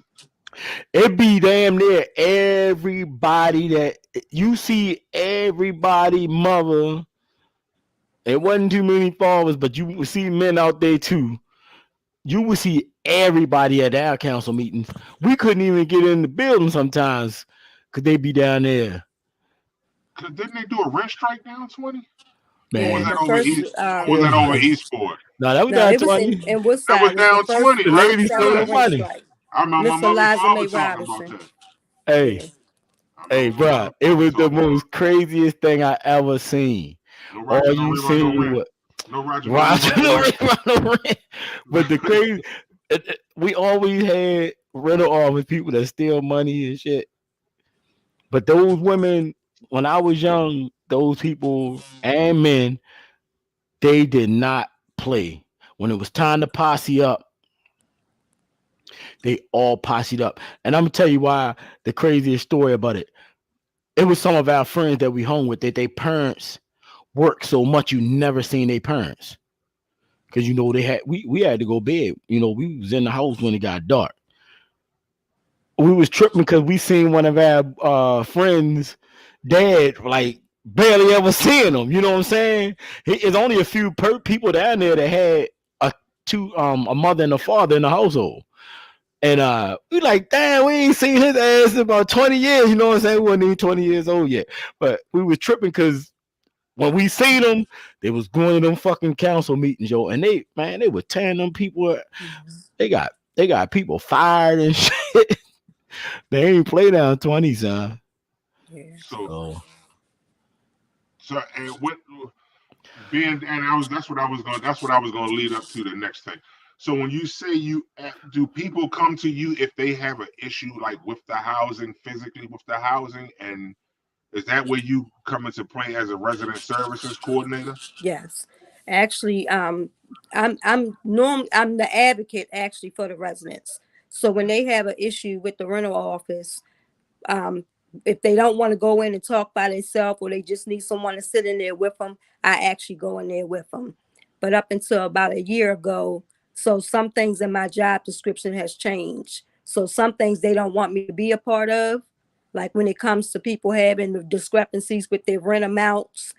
It be damn near everybody that you see, everybody mother. It wasn't too many fathers, but you would see men out there too. You would see everybody at our council meetings. We couldn't even get in the building sometimes because they be down there. didn't they do a rent strike down 20? Or was Yeah, Man, that the over first East? Or was that over Eastport? no, that was no, down it was 20. in That was Woodside was the down first 20. The I lady remember stole the federal that. rent money. strike. I remember Miss my mother and Eliza father May talking about Robinson. that. Hey, Yeah. I hey, remember my mother bro, and it father was the talking about most it. craziest thing I ever seen. No All Roger, no you Reba, no seen rent. was No Roger, no Reba, Roger no rent. no rent. But the crazy, we always had rental office people that steal money and shit. But those women, when I was young, those people and men, they did not play. When it was time to posse up, they all posseed up. And I'm gonna tell you why the craziest story about it. It was some of our friends that we hung with that their parents worked so much you never seen their parents. Cause they had we had to go bed. We was in the house when it got dark. We was tripping because we seen one of our friends dad like barely ever seeing him. You know what I'm saying? It's only a few people down there that had a mother and a father in the household. And we like, damn, we ain't seen his ass in about 20 years. You know what I'm saying? We wasn't even 20 years old yet. But we was tripping because when we seen them, they was going to them fucking council meetings, yo, and they were tearing them people. They got people fired and shit. They ain't play down 20, son. Yeah. So, So and what being, and I was that's what I was gonna lead up to the next thing. So when you say do people come to you if they have an issue like with the housing, physically with the housing, and is that where you come into play as a resident services coordinator? Yes. Actually, I'm the advocate actually for the residents. So when they have an issue with the rental office, um, if they don't want to go in and talk by themselves or they just need someone to sit in there with them, I actually go in there with them. But up until about a year ago, so some things in my job description has changed. So some things they don't want me to be a part of, like when it comes to people having the discrepancies with their rent amounts,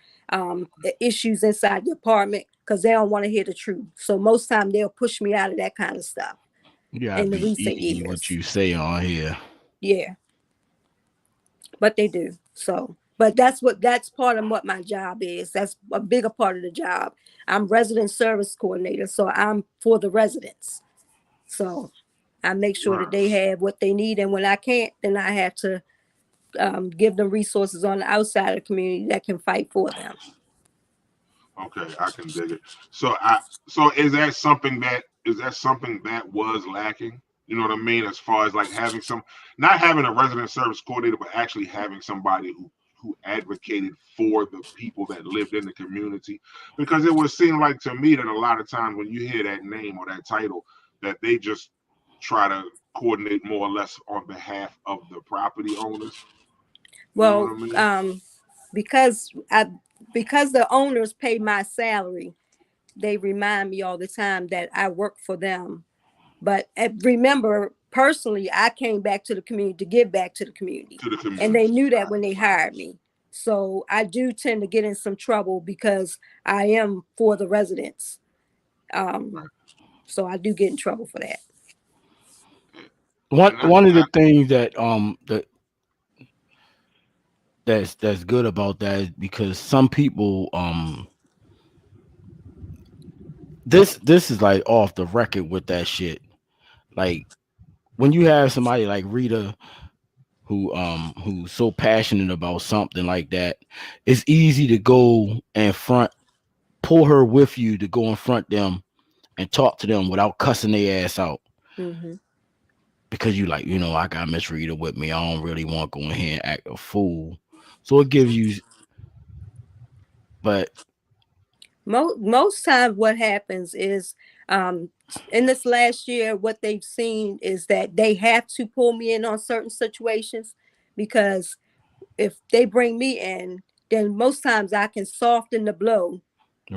the issues inside the apartment, because they don't want to hear the truth. So most time they'll push me out of that kind of stuff you gotta in the be recent easy what years. you say on here. Yeah. But they do. So, but that's part of what my job is. That's a bigger part of the job. I'm resident service coordinator, so I'm for the residents. So I make sure that Right. they have what they need, and when I can't, then I have to give them resources on the outside of the community that can fight for them. Okay, I can dig it. So is that something that was lacking? You know what I mean? As far as like having not having a resident service coordinator, but actually having somebody who advocated for the people that lived in the community. Because it would seem like to me that a lot of times when you hear that name or that title, that they just try to coordinate more or less on behalf of the property owners. You know what Well, I mean? because because the owners pay my salary, they remind me all the time that I work for them. But remember, personally, I came back to the community to give back to the community. To the And they community. knew that Right, when they right. hired me. So I do tend to get in some trouble because I am for the residents. Right. So I do get in trouble for that. One And one of the things that's good about that is because some people this is like off the record with that shit. Like when you have somebody like Rita who's so passionate about something like that, it's easy to go and pull her with you to go in front them and talk to them without cussing their ass out. Hmm. Because you like, I got Miss Rita with me. I don't really want to go in here and act a fool. So it gives you, but Most times what happens is um, in this last year, what they've seen is that they have to pull me in on certain situations because if they bring me in, then most times I can soften the blow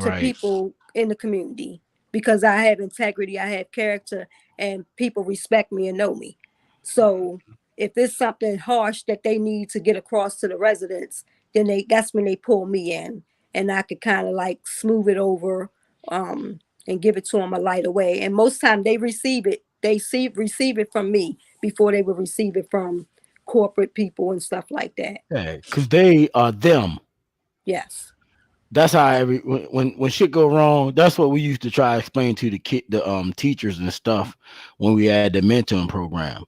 to right. people in the community because I have integrity, I have character, and people respect me and know me. So if there's something harsh that they need to get across to the residents, then that's when they pull me in, and I could kind of like smooth it over and give it to them a lighter way. And most time they receive it, receive it from me before they would receive it from corporate people and stuff like that. Yeah, because they are them. Yes. That's how when shit go wrong. That's what we used to try to explain to the teachers and stuff when we had the mentoring program.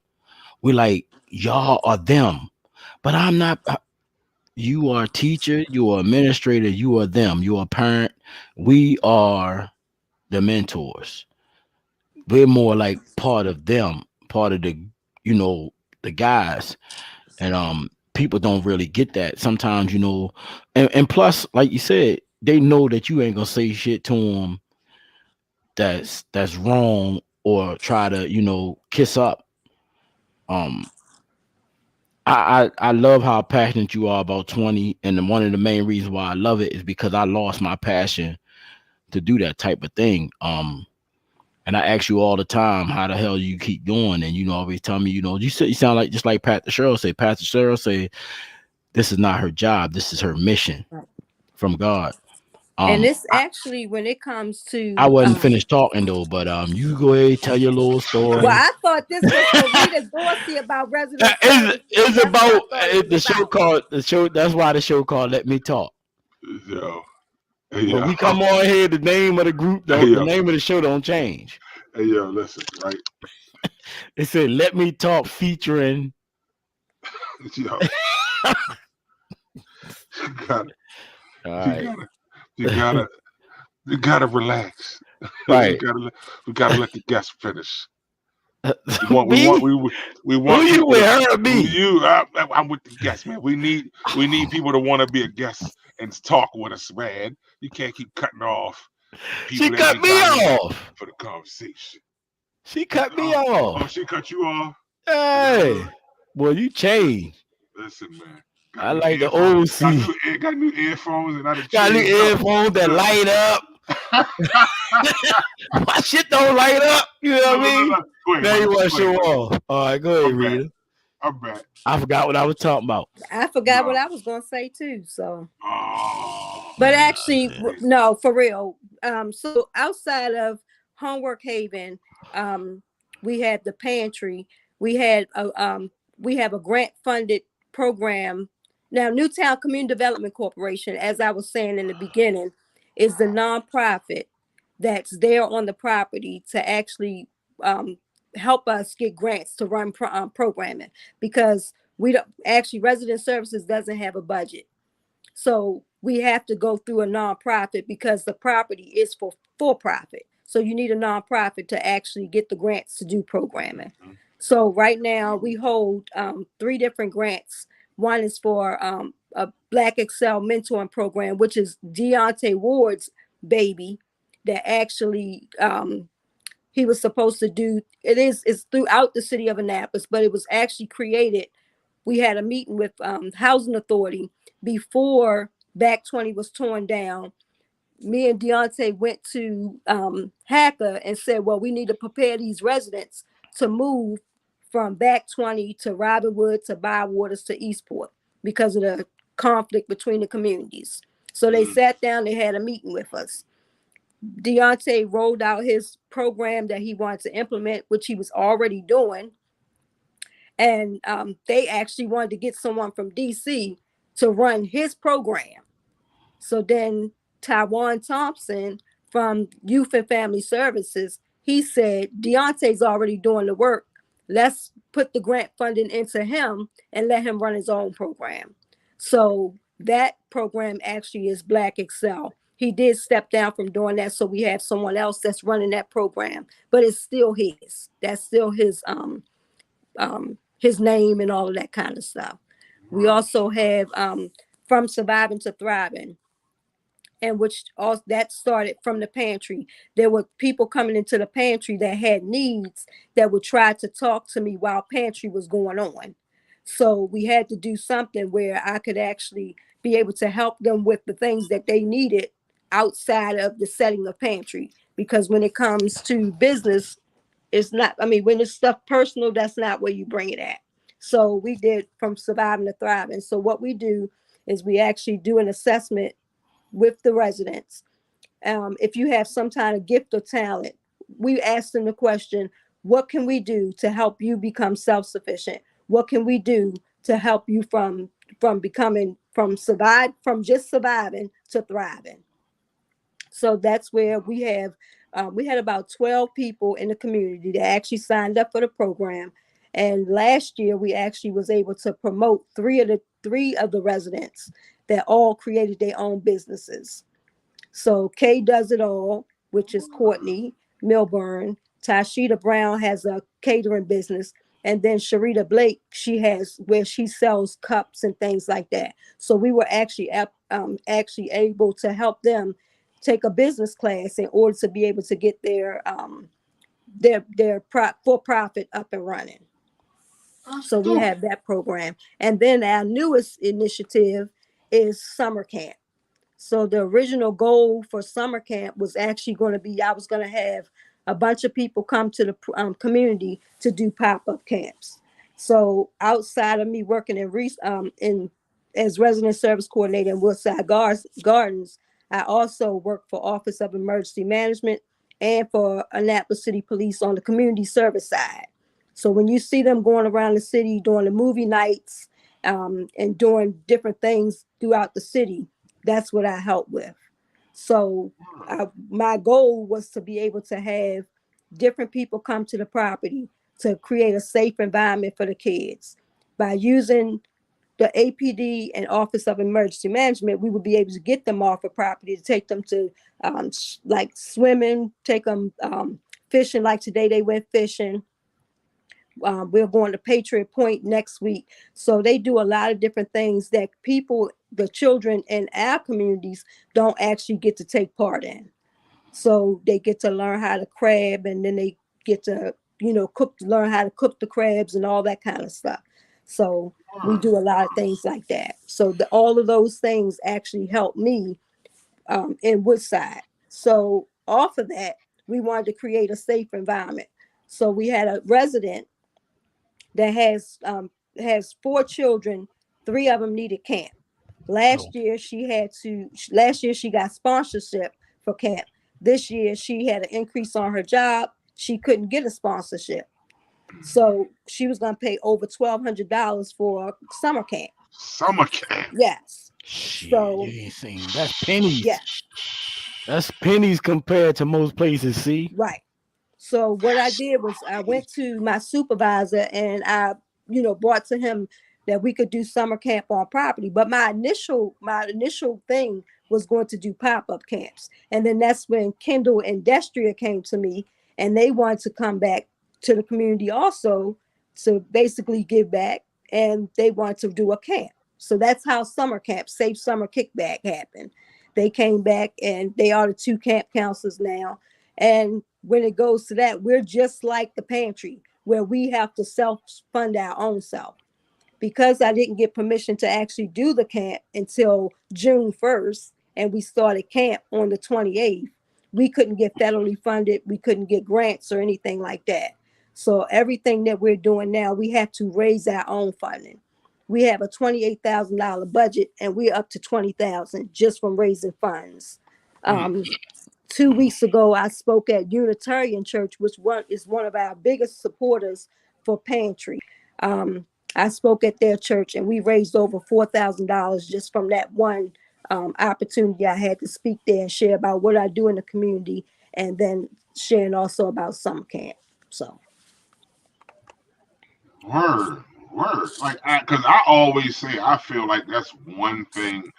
We like y'all are them, but I'm not. You are a teacher. You are administrator. You are them. You are a parent. We are the mentors. We're more like part of them, part of you know, the guys. And people don't really get that sometimes, and plus, like you said, they know that you ain't gonna say shit to them that's wrong or try to, kiss up. Um, I love how passionate you are about 20, and then one of the main reasons why I love it is because I lost my passion to do that type of thing. And I ask you all the time, how the hell you keep going? And always tell me, you sound like just like Pastor Cheryl say. Pastor Cheryl say, this is not her job. This is her mission from God. And Um, it's actually when it comes I to wasn't finished talking though, but you go ahead, tell your little well, story. I thought this was for Rita Dorsey about resident It's, services. it's That's what I about thought it was the show about. called the show. That's why the show called Let Me Talk. Yo, When yo, we come on here, the name of the group, hey, the yo, name of the show don't change. hey, yo, listen, right? It said, "Let Me Talk" featuring. Yo, you gotta, All you right, gotta, you gotta, you gotta relax. right. We gotta let the guests finish. We want, we want, Me? we Who want you people to. with? Her or me? I'm with the guests, man. We need people to want to be a guest and talk with us, man. You can't keep cutting off She people cut every me time off. for the conversation. She cut me Oh, off. she cut you off. Hey, boy, you Listen, changed. listen, man. I Got new like the earphones. old C. Got new earphones, and I done Got new changed up. earphones that light up. My shit don't light up. You know what I mean? No. Go ahead, Now you brother. want to Go ahead, show brother. off. All right, go ahead, I'm back. Rita. I'm back. I forgot what I was talking about. I forgot what No. I was gonna say too. So, Oh, but man. actually, no, for real. So outside of Homework Haven, we had the pantry. We had we have a grant funded program. Now, Newtown Community Development Corporation, as I was saying in the beginning, is the nonprofit that's there on the property to actually help us get grants to run programming, because we don't actually, resident services doesn't have a budget. So we have to go through a nonprofit because the property is for profit. So you need a nonprofit to actually get the grants to do programming. So right now we hold 3 different grants. One is for a Black Excel mentoring program, which is Deontay Ward's baby, that actually he was supposed to do. It's throughout the city of Annapolis, but it was actually created. We had a meeting with Housing Authority before Back 20 was torn down. Me and Deontay went to Hacker and said, well, we need to prepare these residents to move from Back 20 to Robinwood to Bywaters to Eastport because of the conflict between the communities. So they sat down, they had a meeting with us. Deontay rolled out his program that he wanted to implement, which he was already doing. And they actually wanted to get someone from DC to run his program. So then Taiwan Thompson from Youth and Family Services, he said, Deontay's already doing the work. Let's put the grant funding into him and let him run his own program. So that program actually is Black Excel. He did step down from doing that, so we have someone else that's running that program, but it's still his. That's still his name and all of that kind of stuff. We also have From Surviving to Thriving, and which all that started from the pantry. There were people coming into the pantry that had needs that would try to talk to me while pantry was going on. So we had to do something where I could actually be able to help them with the things that they needed outside of the setting of pantry. Because when it comes to business, it's not, I mean, when it's stuff personal, that's not where you bring it at. So we did From Surviving to Thriving. So what we do is we actually do an assessment with the residents. If you have some kind of gift or talent, we ask them the question, what can we do to help you become self-sufficient? What can we do to help you from just surviving to thriving? So that's where we had about 12 people in the community that actually signed up for the program. And last year we actually was able to promote three of the residents that all created their own businesses. So Kay Does It All, which is Courtney Milburn. Tashita Brown has a catering business. And then Sharita Blake, she has where she sells cups and things like that. So we were actually able to help them take a business class in order to be able to get their for profit up and running. So we have that program. And then our newest initiative is summer camp. So the original goal for summer camp was actually going to be, I was going to have a bunch of people come to the community to do pop-up camps. So outside of me working in as resident service coordinator in Woodside Gardens, I also work for Office of Emergency Management and for Annapolis City Police on the community service side. So when you see them going around the city doing the movie nights and doing different things throughout the city, That's what I help with. So my goal was to be able to have different people come to the property to create a safe environment for the kids. By using the APD and Office of Emergency Management, we would be able to get them off of property, to take them to like swimming, take them fishing. Like today, they went fishing. We're going to Patriot Point next week. So they do a lot of different things that people, the children in our communities, don't actually get to take part in. So they get to learn how to crab, and then they get to, learn how to cook the crabs and all that kind of stuff. So we do a lot of things like that. So all of those things actually help me in Woodside. So off of that, we wanted to create a safe environment. So we had a resident that has 4 children. 3 of them needed camp. Last year she got sponsorship for camp. This year she had an increase on her job. She couldn't get a sponsorship. So she was going to pay over $1,200 for summer camp. Summer camp. Yes. Shit, So you ain't seen that's pennies. yes. That's pennies compared to most places. See, Right. So what I did was I went to my supervisor and I, brought to him that we could do summer camp on property. But my initial thing was going to do pop-up camps. And then that's when Kendall and Destria came to me, and they wanted to come back to the community also to basically give back, and they wanted to do a camp. So that's how summer camp, Safe Summer Kickback, happened. They came back, and they are the 2 camp counselors now. And when it goes to that, we're just like the pantry, where we have to self-fund our own self. Because I didn't get permission to actually do the camp until June 1st, and we started camp on the 28th, we couldn't get federally funded. We couldn't get grants or anything like that. So everything that we're doing now, we have to raise our own funding. We have a $28,000 budget, and we're up to $20,000 just from raising funds. 2 weeks ago, I spoke at Unitarian Church, which is one of our biggest supporters for Pantry. I spoke at their church, and we raised over $4,000 just from that one opportunity I had to speak there and share about what I do in the community, and then sharing also about summer camp. So, Word. Like, because I always say, I feel like that's one thing.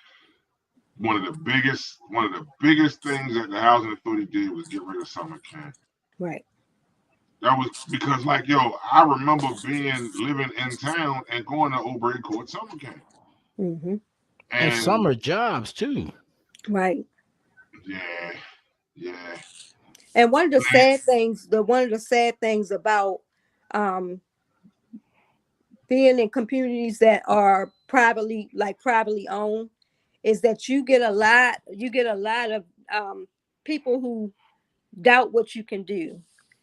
One of the biggest things that the housing authority did was get rid of summer camp. right. That was because, like, I remember living in town and going to Old Court summer camp. Mm-hmm. and And summer jobs too. Right. yeah. And one of the sad things about being in communities that are privately owned is that you get a lot of people who doubt what you can do.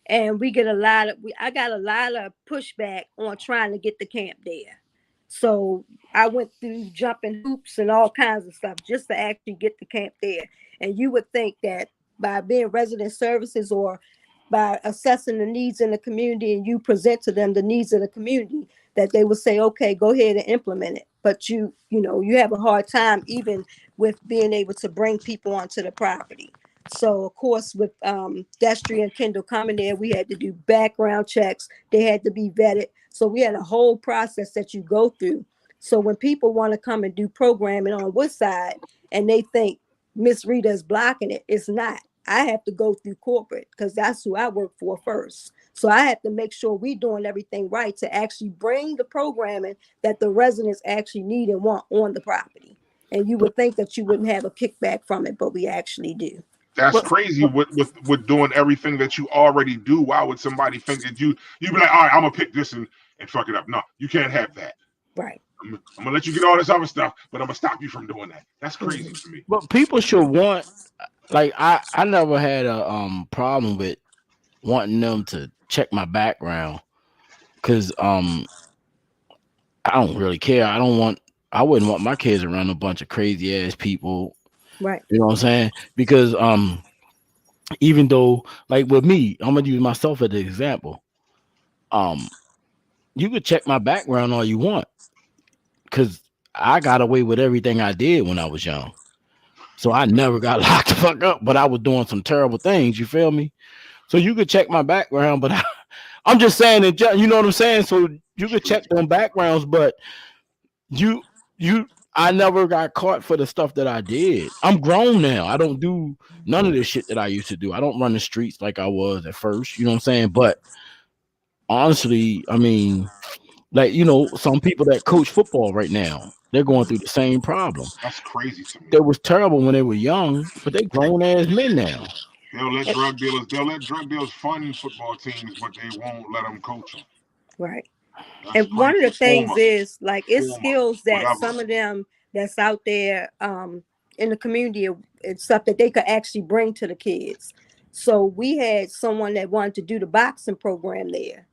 And I got a lot of pushback on trying to get the camp there. So I went through jumping hoops and all kinds of stuff just to actually get the camp there. And you would think that by being resident services or by assessing the needs in the community, and you present to them the needs of the community, that they would say, okay, go ahead and implement it. But you have a hard time even with being able to bring people onto the property. So of course, with Destry and Kendall coming there, we had to do background checks. They had to be vetted. So we had a whole process that you go through. So when people want to come and do programming on Woodside and they think Miss Rita is blocking it, it's not. I have to go through corporate because that's who I work for first. So I have to make sure we're doing everything right to actually bring the programming that the residents actually need and want on the property. And you would think that you wouldn't have a kickback from it, but we actually do. That's crazy with doing everything that you already do. Why would somebody think that you be like, all right, I'm gonna pick this and fuck it up? No, you can't have that. Right. I'm gonna let you get all this other stuff, but I'm gonna stop you from doing that. That's crazy to me. But people should want, like, I never had a problem with wanting them to check my background, because I don't really care. I wouldn't want my kids around a bunch of crazy ass people. Right. You know what I'm saying? Because even though, like, with me, I'm gonna use myself as an example. You could check my background all you want, because I got away with everything I did when I was young. So I never got locked the fuck up, but I was doing some terrible things. You feel me? So you could check my background, but I'm just saying that you know what I'm saying. So you could check Streets. them backgrounds, but you you I never got caught for the stuff that I did. I'm grown now. I don't do none of this shit that I used to do. I don't run the streets like I was at first. You know what I'm saying? But honestly, I mean, like some people that coach football right now, they're going through the same problem. That's crazy to me. That was terrible when they were young, but they grown ass men now. And- They'll let drug dealers fund football teams, but they won't let them coach them. right. That's And one of crazy. the things is like it's Former, skills that whatever. some of them that's out there in the community, it's stuff that they could actually bring to the kids. So we had someone that wanted to do the boxing program there,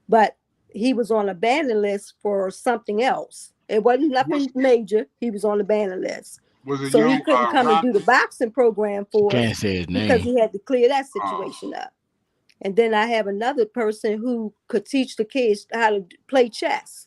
but he was on a banning list for something else. It wasn't Was nothing major. He was on the banning list. was a So he young couldn't come and do the Rodney? boxing program for us Can't say his because name. he had to clear that Uh, situation up. And then I have another person who could teach the kids how to play chess.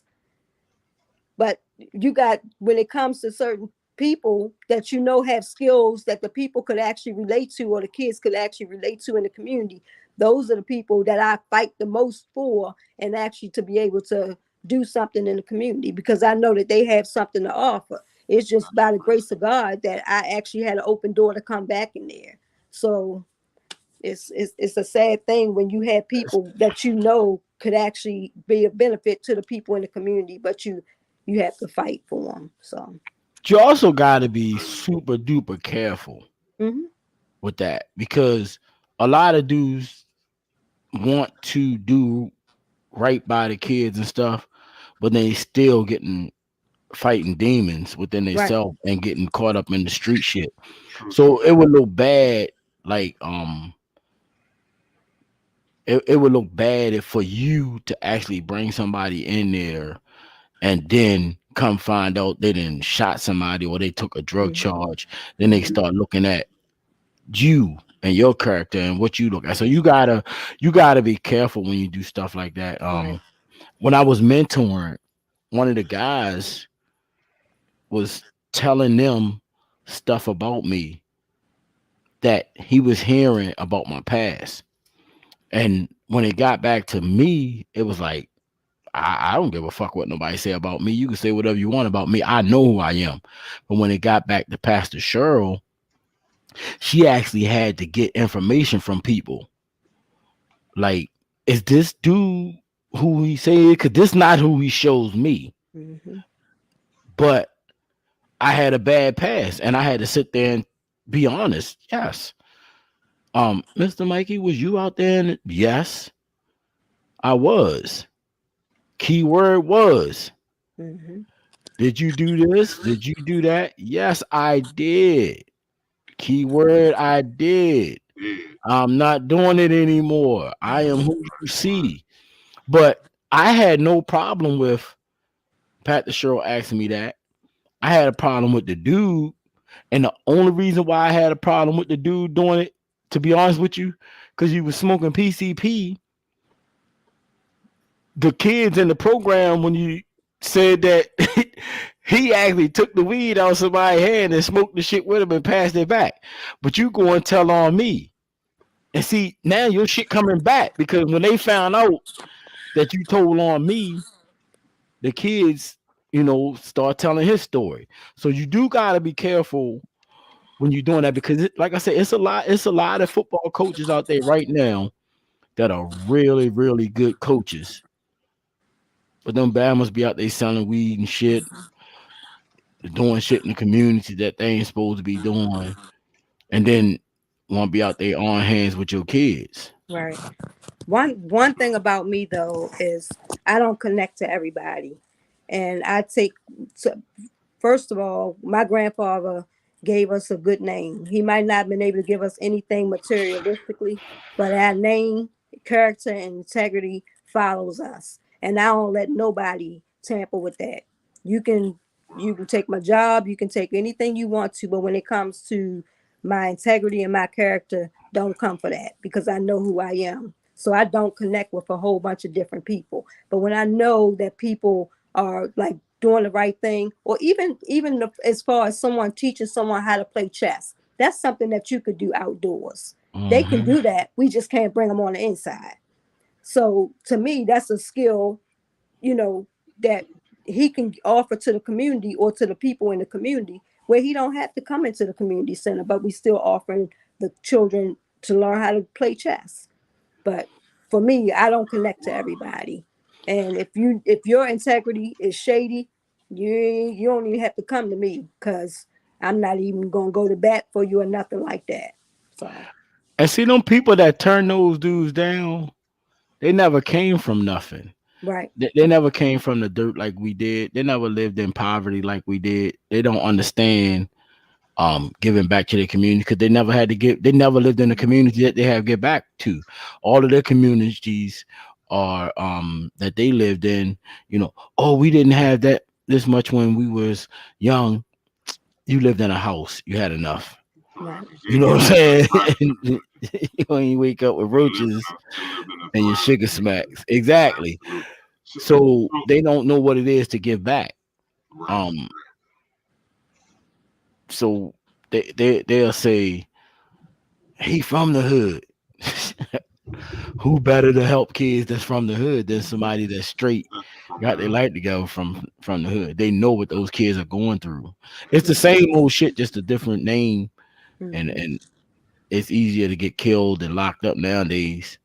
But you got, when it comes to certain people that have skills that the people could actually relate to, or the kids could actually relate to in the community, those are the people that I fight the most for, and actually to be able to do something in the community, because I know that they have something to offer. It's just by the grace of God that I actually had an open door to come back in there. So it's a sad thing when you have people that could actually be a benefit to the people in the community, but you have to fight for them. So You also got to be super duper careful mhm, with that because a lot of dudes want to do right by the kids and stuff, but they still getting fighting demons within right. themselves and getting caught up in the street shit. true. So it would look bad, like it would look bad if for you to actually bring somebody in there and then come find out they didn't shot somebody or they took a drug Mhm, charge. Then they mhm, start looking at you and your character and what you look at. So you gotta be careful when you do stuff like that. right. When I was mentoring, one of the guys was telling them stuff about me that he was hearing about my past. And when it got back to me, it was like, I don't give a fuck what nobody say about me. You can say whatever you want about me. I know who I am. But when it got back to Pastor Cheryl, she actually had to get information from people. Like, is this dude who he say? Cause this not who he shows me. Mhm, But I had a bad past, and I had to sit there and be honest. Yes, Mr. Mikey, was you out there? Yes, I was. Keyword was. mhm, Did you do this? Did you do that? Yes, I did. Keyword, I did. Yeah, I'm not doing it anymore. I am who you see. But I had no problem with Pat the Cheryl asking me that. I had a problem with the dude. And the only reason why I had a problem with the dude doing it, to be honest with you, because he was smoking PCP. The kids in the program, when you said that he actually took the weed out of somebody's hand and smoked the shit with him and passed it back. But you go and tell on me. And see, now your shit coming back because when they found out that you told on me, the kids, start telling his story. So you do gotta be careful when you're doing that because like I said, it's a lot of football coaches out there right now that are really, really good coaches. But them bad must be out there selling weed and shit, doing shit in the community that they ain't supposed to be doing, and then want to be out there on hands with your kids. right. One thing about me though is I don't connect to everybody, and I take so first of all, my grandfather gave us a good name. He might not have been able to give us anything materialistically, but our name, character, and integrity follows us. And I don't let nobody tamper with that. You can you can take my job, you can take anything you want to, but when it comes to my integrity and my character, don't come for that because I know who I am. So I don't connect with a whole bunch of different people. But when I know that people are like doing the right thing, or even as far as someone teaching someone how to play chess. That's something that you could do outdoors. They can Mhm. do that. We just can't bring them on the inside. So to me, that's a skill, that he can offer to the community or to the people in the community where he don't have to come into the community center, but we still offering the children to learn how to play chess. But for me, I don't connect to everybody. And if your integrity is shady, you don't even have to come to me, because I'm not even gonna go to bat for you or nothing like that. So And see them people that turn those dudes down, they never came from nothing. right, They never came from the dirt like we did. They never lived in poverty like we did. They don't understand giving back to their community because they never had to give. They never lived in a community that they have to give back to. All of their communities are that they lived in, oh, we didn't have that this much when we was young. You lived in a house, you had enough. right, You know what I'm saying? When you wake up with roaches They lived in a and your thriving sugar community. smacks. Exactly. Absolutely. So So they don't know what it is to give back. right. Um, so they'll say he from the hood. Who better to help kids that's from the hood than somebody that's straight That's from got their the life together from the hood? They know what those kids are going through. It's the right. same old shit, just a different name, and Hmm. and it's easier to get killed and locked up nowadays.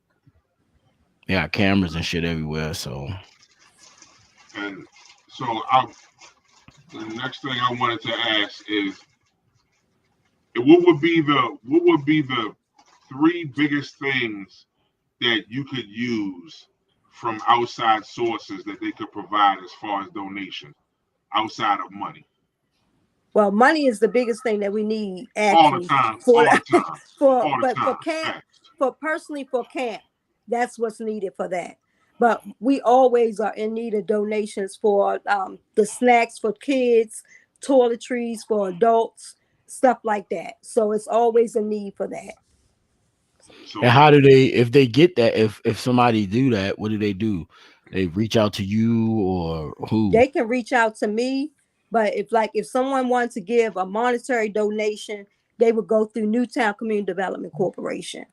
They got cameras and shit everywhere, so and so I the next thing I wanted to ask is what would be the three biggest things that you could use from outside sources that they could provide as far as donations outside of money Well, money is the biggest thing that we need all the actually time, for all the time, for all the but for time. camp, Facts. for personally for camp, that's what's needed for that. But we always are in need of donations for the snacks for kids, toiletries for adults, stuff like that. So it's always a need for that. and So how do they if they get that if somebody do that, what do? They reach out to you or who? They can reach out to me, but if someone wanted to give a monetary donation, they would go through Newtown Community Development Corporation.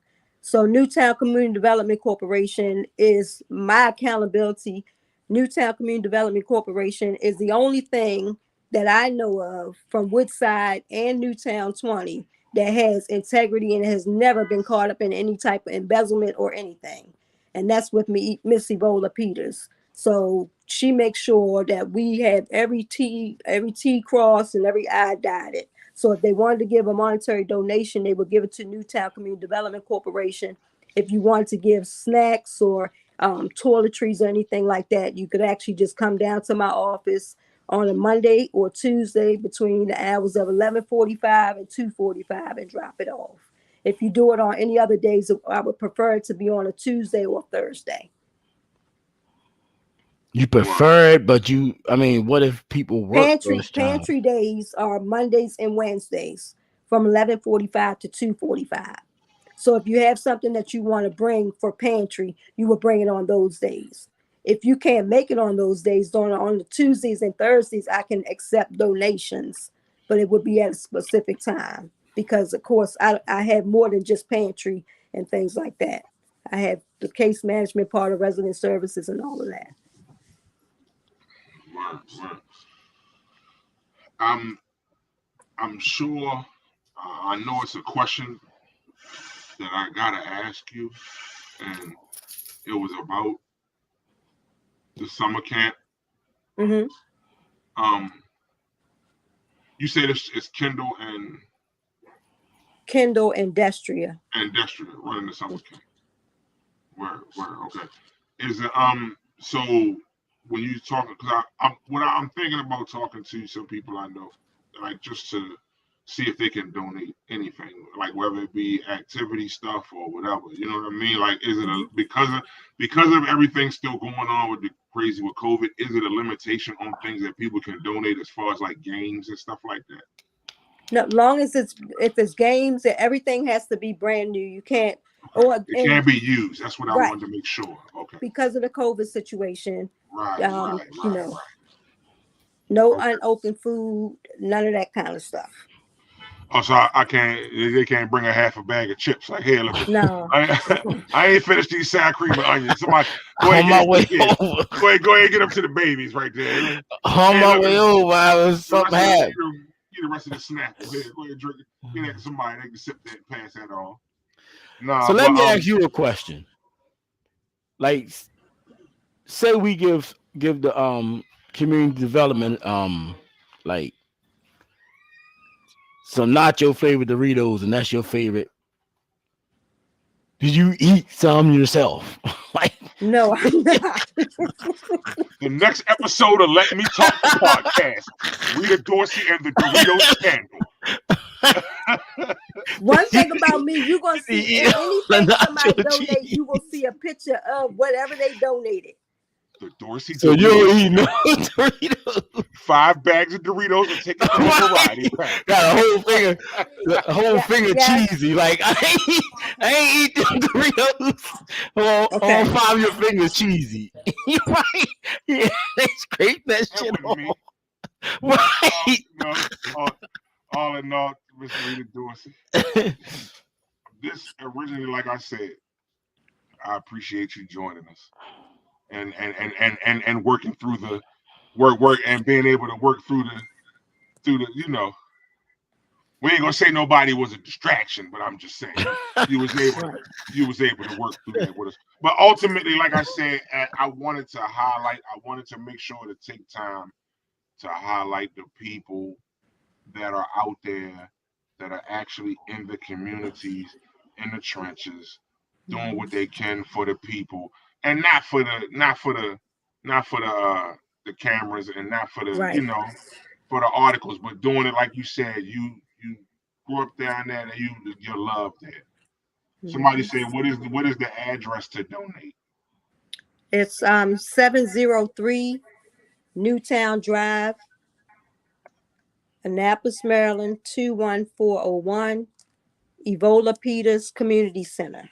So Newtown Community Development Corporation is my accountability. Newtown Community Development Corporation is the only thing that I know of from Woodside and Newtown 20 that has integrity and has never been caught up in any type of embezzlement or anything. And that's with me, Miss Evola Peters. So she makes sure that we have every T crossed and every I dotted. So if they wanted to give a monetary donation, they would give it to Newtown Community Development Corporation. If you wanted to give snacks or toiletries or anything like that, you could actually just come down to my office on a Monday or Tuesday between the hours of 11:45 and 2:45 and drop it off. If you do it on any other days, I would prefer it to be on a Tuesday or Thursday. You right, prefer it, but I mean, what if people work Pantry those times? pantry days are Mondays and Wednesdays from 11:45 to 2:45. So if you have something that you want to bring for pantry, you will bring it on those days. If you can't make it on those days, on the Tuesdays and Thursdays, I can accept donations, but it would be at a specific time because, of course, I have more than just pantry and things like that. I have the case management part of resident services and all of that. right, right. I'm I'm sure. I know it's a question that I gotta ask you, and it was about the summer camp. Hmm. Um, you said it's Kendall Kindle and Destria. and Destria running the summer camp. Where, okay. Is it so when you talking because I'm thinking about talking to some people I know, like just to see if they can donate anything, like whether it be activity stuff or whatever. You know what I mean? Like, is it a Mhm. because of everything still going on with the crazy with COVID? Is it a limitation on things that people can donate as far as like games and stuff like that? No, long as if it's games, everything has to be brand new. You can't, Okay, or it and can be used. That's what I right, wanted to make sure. Okay, because of the COVID situation. right, right, You right, know, right. No Okay. unopened food, none of that kind of stuff. Oh, so I can't. They can't bring a half a bag of chips. Like, here, look. No. I ain't finished these sour cream and onions. Somebody, go ahead On and get my it to way the kids. over. Go ahead, and get them to the babies right there. On Hey, my look, way over, I was the something rest of the happened. get the rest of the Snapple. Here, go ahead and drink it. Get that to somebody. They can sip that, pass that on. Nah, So let but me ask you a question. Like, say we give the community development like some not your favorite Doritos, and that's your favorite. Did you eat some yourself? Like, No, I'm not. the next episode of Let Me Talk the podcast, Rita Dorsey and the Doritos scandal. One thing about me, you're gonna see Yeah, anything somebody nacho donate, cheese. you will see a picture of whatever they donated. The Dorsey So you Doritos. don't eat no Doritos. 5 bags of Doritos and take it to a variety pack. Got a whole finger Yes. cheesy. Like I ain't eat them Doritos. Okay. All 5 of your fingers cheesy. You right? Yeah, they scrape that That shit wasn't me. off. Right. All in all, Miss Rita Dorsey. This originally, like I said, I appreciate you joining us and working through the work and being able to work through the we ain't gonna say nobody was a distraction, but I'm just saying you was able to work through that with us. But ultimately, like I said, I wanted to make sure to take time to highlight the people that are out there that are actually in the communities, in the trenches, doing what they can for the people, and not for the cameras, and not for the Right. for the articles, but doing it like you said. You grew up down there, and you loved it. Somebody said, what is the address to donate? It's 703 Newtown Drive, Annapolis, Maryland 21401, Evola Peters Community Center.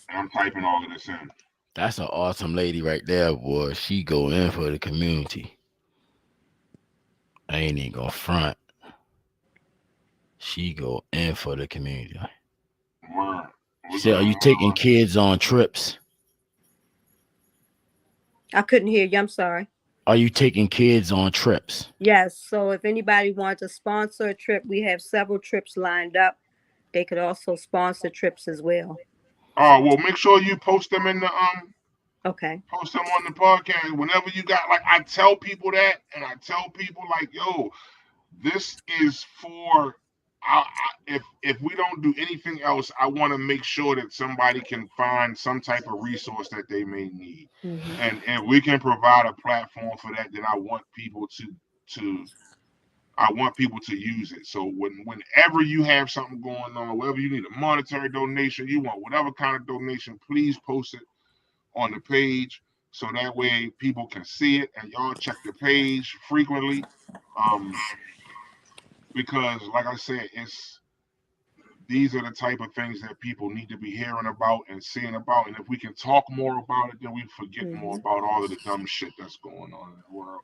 I'm typing all of this in. That's an awesome lady right there, boy. She go in for the community. I ain't even gonna front. She go in for the community. Word. She said, "Are you taking kids on trips? I couldn't hear you. I'm sorry. Are you taking kids on trips?" Yes. So if anybody wants to sponsor a trip, we have several trips lined up. They could also sponsor trips as well. Oh, well, make sure you post them in the Okay. post them on the podcast whenever you got. Like, I tell people that, and I tell people like, yo, this is for. If we don't do anything else, I want to make sure that somebody can find some type of resource that they may need, and if we can provide a platform for that, then I want people to use it. So whenever you have something going on, whether you need a monetary donation, you want whatever kind of donation, please post it on the page so that way people can see it, and y'all check the page frequently. Because like I said, these are the type of things that people need to be hearing about and seeing about. And if we can talk more about it, then we forget more about all of the dumb shit that's going on in the world.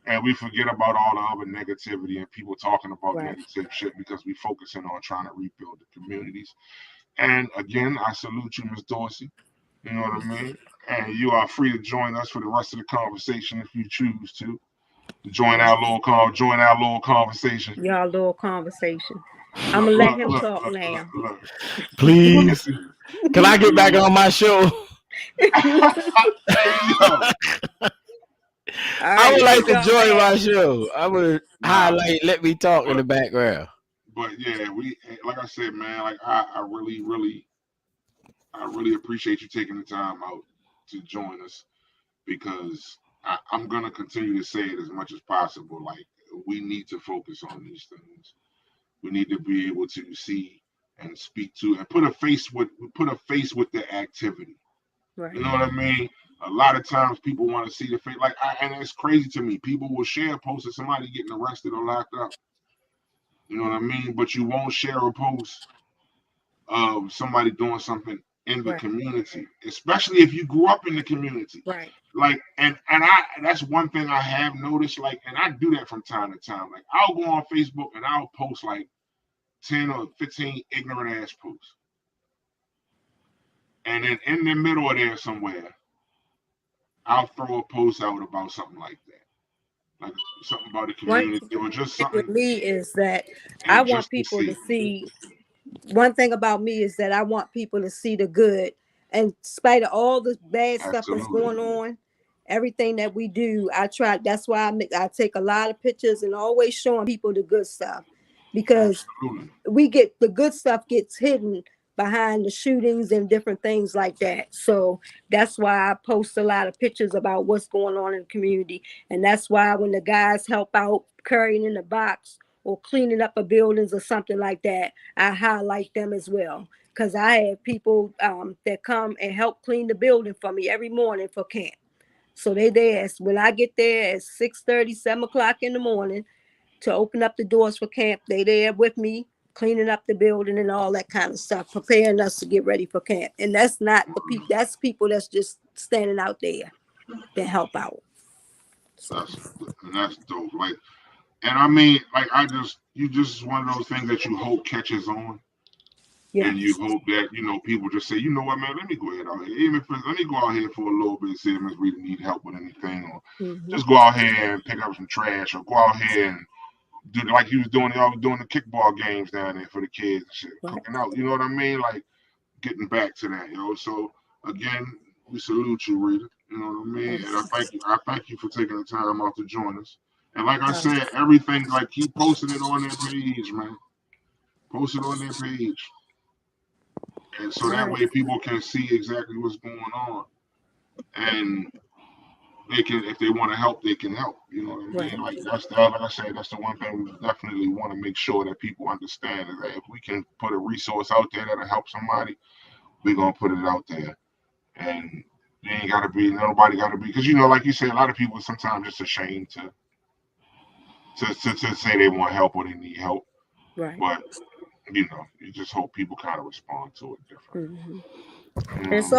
And we forget about all the other negativity and people talking about negative shit because we focusing on trying to rebuild the communities. And again, I salute you, Ms. Dorsey. You know what I mean? And you are free to join us for the rest of the conversation if you choose to. Join our little conversation. Y'all little conversation. I'm gonna let him talk now. Please. Can I get back on my show? I would like to join my show. I would highlight Let Me Talk in the background. But yeah, like I said, man, like I really appreciate you taking the time out to join us, because I'm gonna continue to say it as much as possible. Like, we need to focus on these things. We need to be able to see and speak to and put a face with the activity. Right. You know what I mean? A lot of times people want to see the face, and it's crazy to me. People will share a post of somebody getting arrested or locked up. You know what I mean? But you won't share a post of somebody doing something in the community, especially if you grew up in the community. Right. Like, and that's one thing I have noticed, like, and I do that from time to time. Like, I'll go on Facebook and I'll post like 10 or 15 ignorant ass posts. And then in the middle of there somewhere, I'll throw a post out about something like that. Like something about the community or just something. With me is that I want people to see. One thing about me is that I want people to see the good, and in spite of all the bad stuff that's going on, everything that we do, I try. That's why I take a lot of pictures and always showing people the good stuff, because we get the good stuff gets hidden behind the shootings and different things like that. So that's why I post a lot of pictures about what's going on in the community, and that's why when the guys help out carrying in the box or cleaning up a buildings or something like that, I highlight them as well. Because I have people that come and help clean the building for me every morning for camp. So they there when I get there at 6:30, 7 o'clock in the morning to open up the doors for camp. They there with me, cleaning up the building and all that kind of stuff, preparing us to get ready for camp. And that's not the people, that's people that's just standing out there that help out. So. That's dope. Like, and I mean, like, you just one of those things that you hope catches on. Yes. And you hope that, people just say, you know what, man, let me go ahead out here. Even if let me go out here for a little bit and see if Miss Rita need help with anything. Or just go out here and pick up some trash, or go out here and do like he was doing the kickball games down there for the kids and shit. Right. Cooking out. You know what I mean? Like, getting back to that, So, again, we salute you, Rita. You know what I mean? And I thank you for taking the time out to join us. And like I said, everything, like, keep posting it on their page, man. Post it on their page. And so that way people can see exactly what's going on. And they can, if they want to help, they can help. You know what I mean? Like, like I said, that's the one thing we definitely want to make sure that people understand, is that if we can put a resource out there that'll help somebody, we're going to put it out there. And you ain't got to be, nobody got to be, because, like you said, a lot of people sometimes just ashamed to say they want help or they need help. Right. But, you just hope people kind of respond to it differently. It's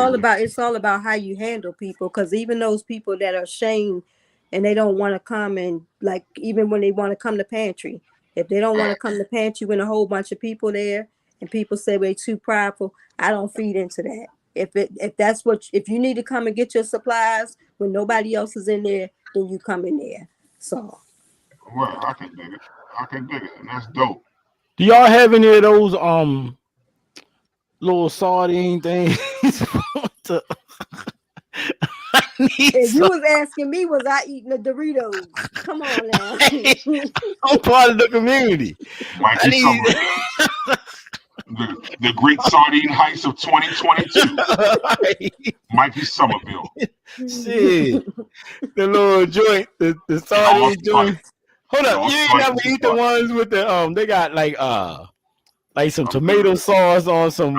all about how you handle people, because even those people that are ashamed and they don't want to come, and like, even when they want to come to pantry, if they don't want to come to pantry when a whole bunch of people there and people say we're too prideful, I don't feed into that. If you need to come and get your supplies when nobody else is in there, then you come in there. So. Well, I can dig it, and that's dope. Do y'all have any of those little sardine things? If you was asking me, was I eating the Doritos? Come on now. I'm part of the community. The great sardine heist of 2022. Might be Somerville. Shit. The little joint, the sardine joint. Hold up, you ain't never eat the ones with the they got like some tomato sauce on some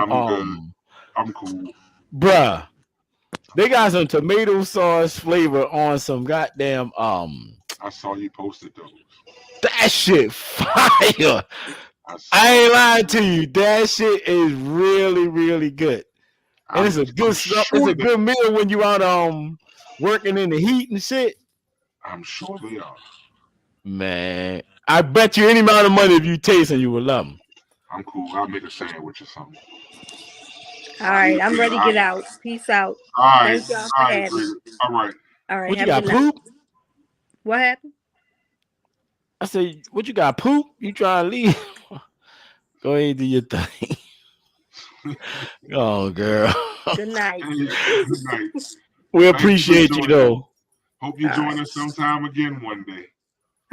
I'm cool. Bruh. They got some tomato sauce flavor on some goddamn I saw you posted those. That shit fire. I ain't lying to you. That shit is really, really good. And it's a good stuff. It's a good meal when you out working in the heat and shit. I'm sure they are. Man, I bet you any amount of money if you taste them, you will love them. I'm cool. I'll make a sandwich or something. All right, I'm ready to get out. Peace out. All right. Thank y'all for having me. All right. All right. What you got, poop? What happened? I said, what you got, poop? You trying to leave? Go ahead and do your thing. Oh, girl. Good night. Good night. We appreciate you, though. Hope you join us sometime again one day.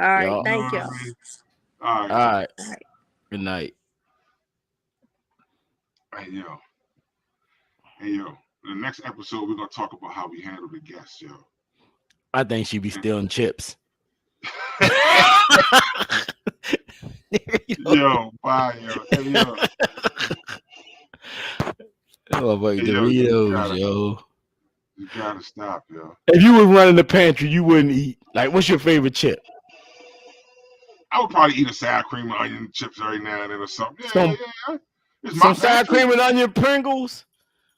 All right. Thank you. All right. Good night. Hey, yo. The next episode, we're going to talk about how we handle the guests, yo. I think she be stealing chips. Yo, bye, yo. Hey, yo. Oh, but Doritos, yo. You gotta stop, yo. If you were running the pantry, you wouldn't eat. Like, what's your favorite chip? I would probably eat a sour cream and onion chips every now and then or something. Some sour cream and onion Pringles?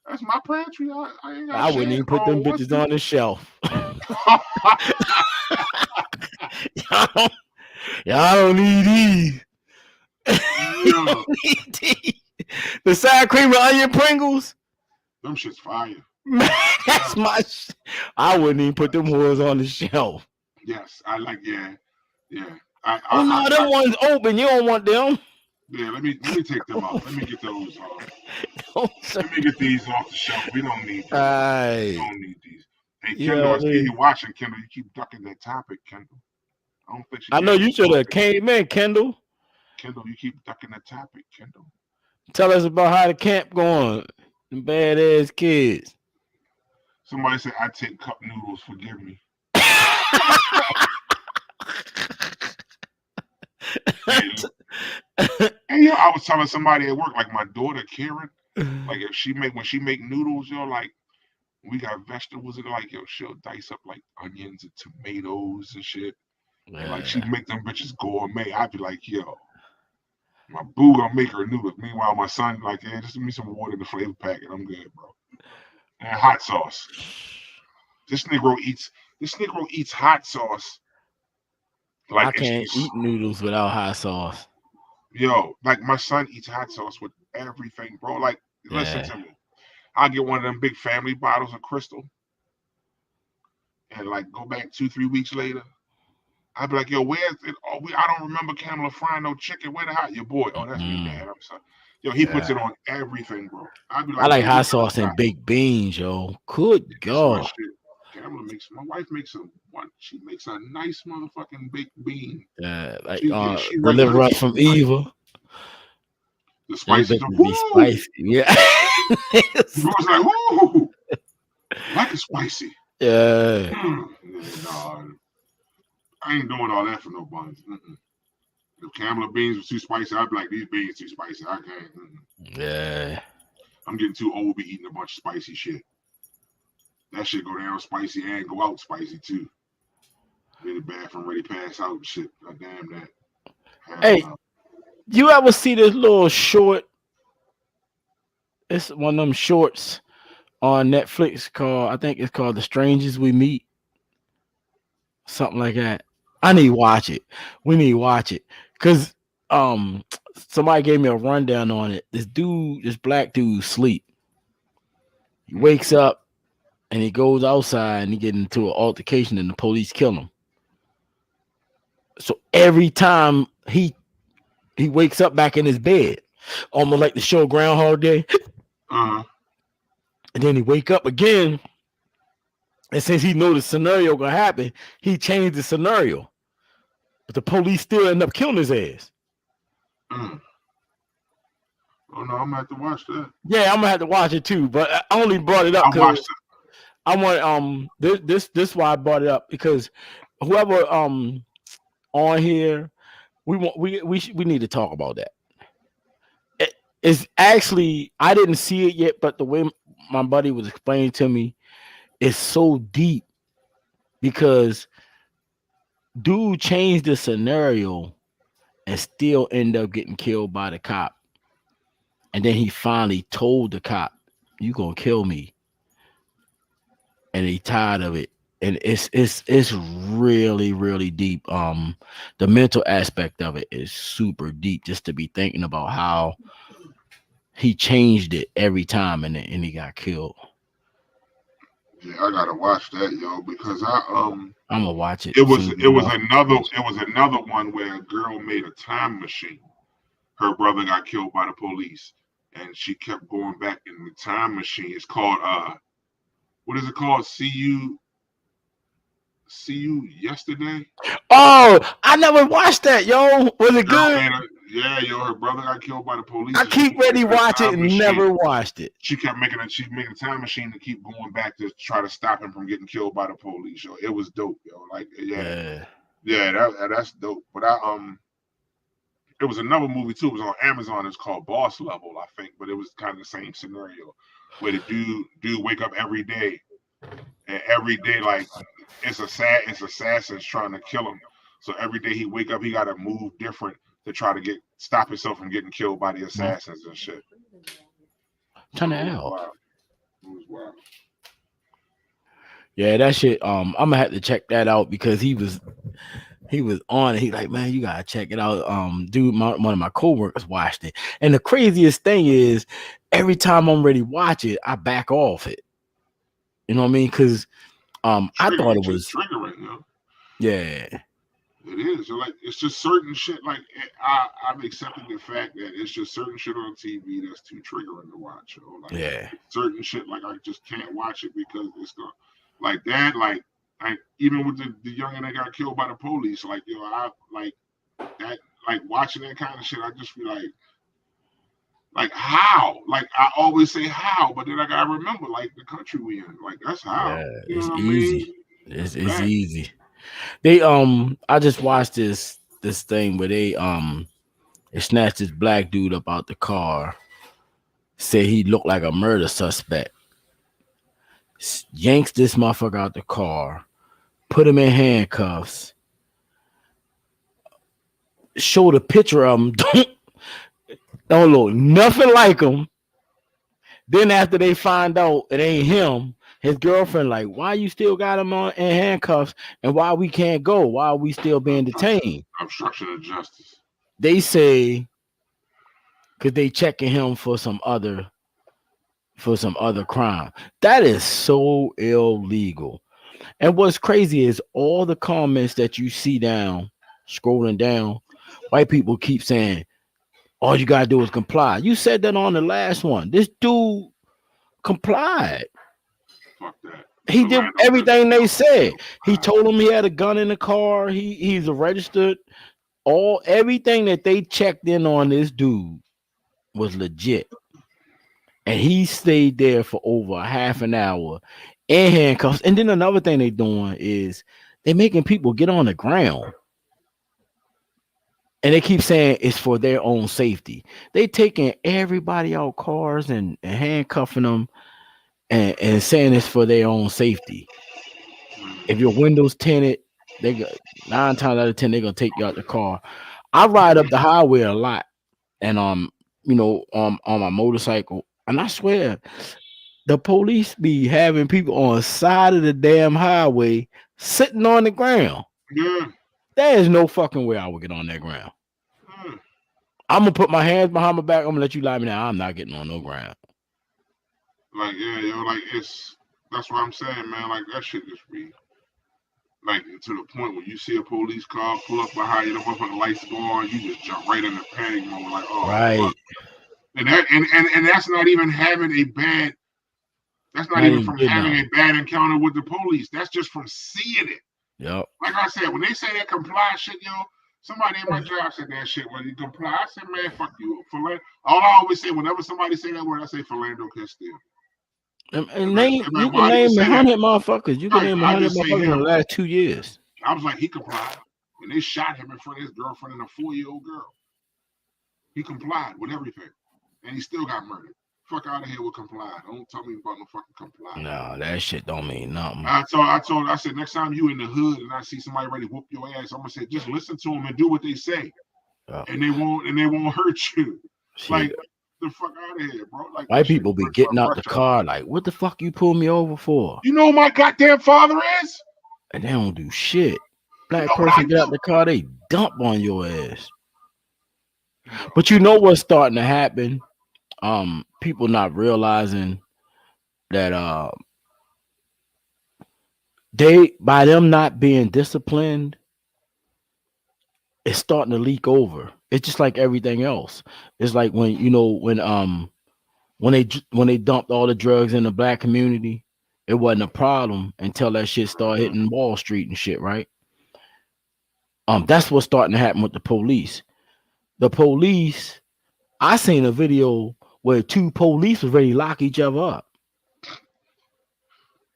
That's my pantry. I ain't got I wouldn't shit. even put them bitches on the shelf. y'all don't need these. Yeah. The sour cream and onion Pringles. Them shit's fire. Man, that's my. I wouldn't even put them hoes on the shelf. Yes, I like. Yeah. Oh no, them ones open. You don't want them. Yeah, let me take them out. Let me get those off. Let me get these off the shelf. We don't need these. We don't need these. Hey, Kendall, I see you watching, Kendall. You keep ducking that topic, Kendall. I don't think I know you should have came in, Kendall. Kendall, you keep ducking that topic, Kendall. Tell us about how the camp going. Them badass kids. Somebody said I take cup noodles. Forgive me. Hey, yo, I was telling somebody at work, like my daughter Karen, like when she make noodles, yo, like we got vegetables in it, like yo, she'll dice up like onions and tomatoes and shit. And like she make them bitches gourmet. I'd be like, yo, my boo gonna make her noodles. Meanwhile, my son like, yeah, just give me some water in the flavor packet. I'm good, bro. And hot sauce. This Negro eats hot sauce. Like I can't eat noodles without hot sauce. Yo, like my son eats hot sauce with everything, bro. Like, listen to me. I'll get one of them big family bottles of Crystal, and like go back 2-3 weeks later. I'd be like, yo, where's it? Oh, I don't remember Camilla frying no chicken. Where the hot? Your boy. Oh, that's me, Dad. I'm sorry. Yo, he puts it on everything, bro. I'd be like, I like hot sauce and baked beans, yo. Good God. My wife makes she makes a nice motherfucking baked bean. Like deliver us from Eva. The spices are spicy. Yeah. It was like, woo! Like it spicy. Yeah. No, I ain't doing all that for no buns. If Camilla beans were too spicy, I'd be like, these beans too spicy. I can't. Yeah. I'm getting too old to be eating a bunch of spicy shit. That shit go down spicy and go out spicy too. Be the bathroom ready, pass out and shit. God damn that. Hey, you ever see this little short? It's one of them shorts on Netflix called, I think it's called The Strangers We Meet. Something like that. I need to watch it. We need to watch it. Cause somebody gave me a rundown on it. This black dude sleep. He wakes up and he goes outside and he get into an altercation and the police kill him. So every time he wakes up back in his bed, almost like the show Groundhog Day. And then he wake up again. And since he know the scenario gonna happen, he changed the scenario. But the police still end up killing his ass. Oh no, I'm gonna have to watch that. Yeah, I'm gonna have to watch it too. But I only brought it up because I want this why I brought it up, because whoever on here, we need to talk about that. It's actually, I didn't see it yet, but the way my buddy was explaining to me, it's so deep because dude changed the scenario and still end up getting killed by the cop. And then he finally told the cop, "You gonna kill me," and he tired of it. And it's really, really deep. The mental aspect of it is super deep, just to be thinking about how he changed it every time and he got killed. Yeah, I gotta watch that, yo, because I'm gonna watch it. It was another one where a girl made a time machine. Her brother got killed by the police, and she kept going back in the time machine. It's called what is it called? See you yesterday. Oh, I never watched that, yo. Was it good? Her brother got killed by the police. I keep ready to watch it and never watched it. She kept making a time machine to keep going back to try to stop him from getting killed by the police. Yo, it was dope, yo. Like, that's dope. But it was another movie too. It was on Amazon. It's called Boss Level, I think. But it was kind of the same scenario where the dude wake up every day, and every day like it's assassins trying to kill him. So every day he wake up, he got to move different to try to stop himself from getting killed by the assassins and shit. Turn it out. Yeah, that shit. I'm gonna have to check that out because he was on it. He like, man, you gotta check it out. Dude, one of my coworkers watched it, and the craziest thing is, every time I'm ready to watch it, I back off it. You know what I mean? Because I thought it It's just was, triggering, you know. yeah, It is. So like it's just certain shit. Like I've accepted the fact that it's just certain shit on TV that's too triggering to watch. Yo. Like yeah, certain shit, like I just can't watch it because it's gonna like that. Like even with the youngin that got killed by the police. Like I like that. Like watching that kind of shit, I just feel like how? Like I always say how, but then I gotta remember like the country we in. Like that's how. yeah. You know It's what I mean? easy. It's Fact. easy. They I just watched this thing where they snatched this black dude up out the car. Said he looked like a murder suspect. Yanks this motherfucker out the car, put him in handcuffs, showed a picture of him. Don't look nothing like him. Then after they find out it ain't him, his girlfriend like, why you still got him on in handcuffs and why we can't go? Why are we still being detained? Obstruction of justice. They say because they checking him for some other crime. That is so illegal. And what's crazy is all the comments that you see scrolling down, white people keep saying, all you gotta do is comply. You said that on the last one. This dude complied. Fuck that. He did Orlando everything they said. He Wow. told him he had a gun in the car. He's a registered. Everything that they checked in on this dude was legit. And he stayed there for over a half an hour in handcuffs. And then another thing they doing is they making people get on the ground. And they keep saying it's for their own safety. They taking everybody out cars and handcuffing them and saying it's for their own safety. If your windows tinted, they got 9 times out of 10 they're gonna take you out the car. I ride up the highway a lot, and on my motorcycle, and I swear the police be having people on the side of the damn highway sitting on the ground. Yeah. There is no fucking way I would get on that ground. Yeah. I'm gonna put my hands behind my back. I'm gonna let you lie me down. I'm not getting on no ground. Like like that's what I'm saying, man. Like that shit just be like to the point where you see a police car pull up behind you, the motherfucking lights go on, you just jump right in the panic mode, like oh Right. fuck. And that's not even having a bad. That's not even from having a bad encounter with the police. That's just from seeing it. Yep. Like I said, when they say that comply shit, yo, somebody in my job said that shit. When you comply, I said, man, fuck you. All I always say, whenever somebody say that word, I say Philando Castile. And you can name 100 motherfuckers. You can name 100 motherfuckers in the last 2 years. I was like, he complied. And they shot him in front of his girlfriend and a 4-year-old girl. He complied with everything. And he still got murdered. Fuck out of here with comply. Don't tell me about no fucking comply. No, that shit don't mean nothing. I said, next time you in the hood and I see somebody ready to whoop your ass, I'm gonna say, just listen to them and do what they say. And they won't hurt you. Shit. Like the fuck out of here, bro. Like white people be getting out the car like, what the fuck you pull me over for? You know who my goddamn father is? And they don't do shit. Black person get out the car, they dump on your ass. But you know what's starting to happen? People not realizing that they, by them not being disciplined, it's starting to leak over. It's just like everything else. It's like when they dumped all the drugs in the black community, it wasn't a problem until that shit started hitting Wall Street and shit, right? That's what's starting to happen with the police. The police, I seen a video where 2 police was ready to lock each other up.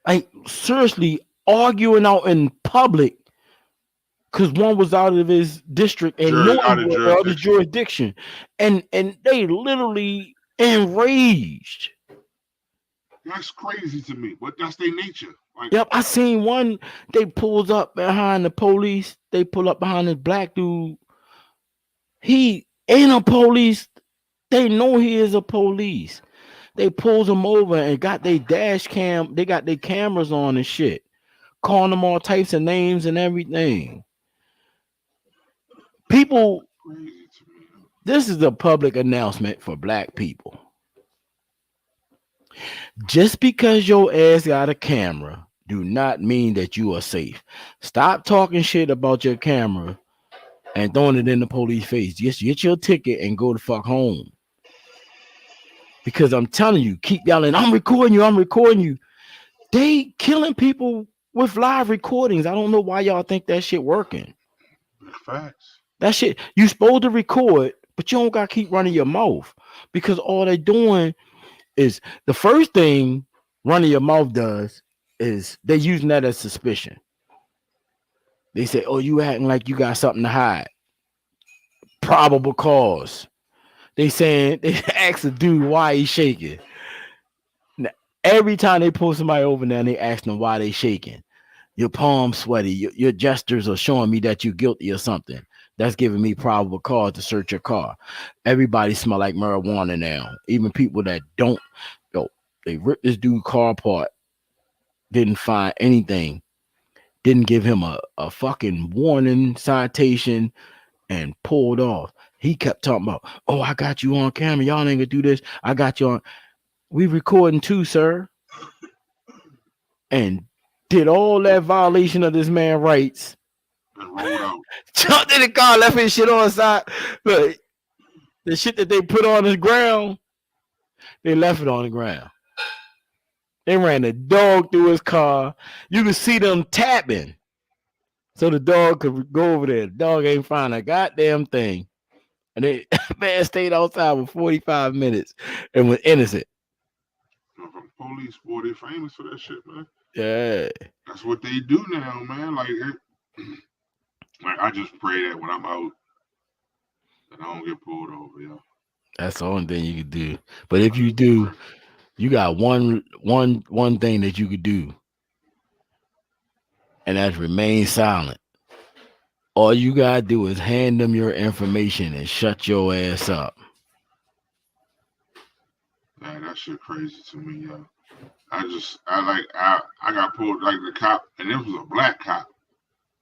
Like seriously arguing out in public because one was out of his district and one was out of his jurisdiction. And they literally enraged. That's crazy to me, but that's their nature. Like, yep, I seen one, they pulls up behind the police. They pull up behind this black dude. He ain't a police. They know he is a police. They pulls him over and got their dash cam. They got their cameras on and shit. calling them all types of names and everything. People, Crazy to me. this is a public announcement for black people. Just because your ass got a camera do not mean that you are safe. Stop talking shit about your camera and throwing it in the police face. Just get your ticket and go the fuck home. Because I'm telling you, keep yelling, I'm recording you, I'm recording you. They killing people with live recordings. I don't know why y'all think that shit working. Big facts. That shit, you supposed to record, but you don't gotta keep running your mouth. Because all they doing is the first thing running your mouth does is they using that as suspicion. They say, oh, you acting like you got something to hide. Probable cause. They saying they ask a dude why he shaking. Now, every time they pull somebody over there and they ask them why they shaking. Your palms sweaty. Your gestures are showing me that you're guilty or something. That's giving me probable cause to search your car. Everybody smell like marijuana now. Even people that don't. Yo, they ripped this dude car apart. Didn't find anything. Didn't give him a fucking warning, citation, and pulled off. He kept talking about, oh, I got you on camera. Y'all ain't gonna do this. I got you on. We recording too, sir. And did all that violation of this man's rights. And rolled out. Jumped in the car, left his shit on the side. Look, the shit that they put on the ground, they left it on the ground. They ran the dog through his car. You could see them tapping. So the dog could go over there. The dog ain't find a goddamn thing. And they man stayed outside for 45 minutes and was innocent. From police, boy, they famous for that shit, man. Yeah. That's what they do now, man. Like I just pray that when I'm out, that I don't get pulled over, yo. That's the only thing you could do. But if you do, you got one thing that you could do. And that's remain silent. All you gotta do is hand them your information and shut your ass up. Man, that shit crazy to me, yo. I got pulled like the cop, and it was a black cop.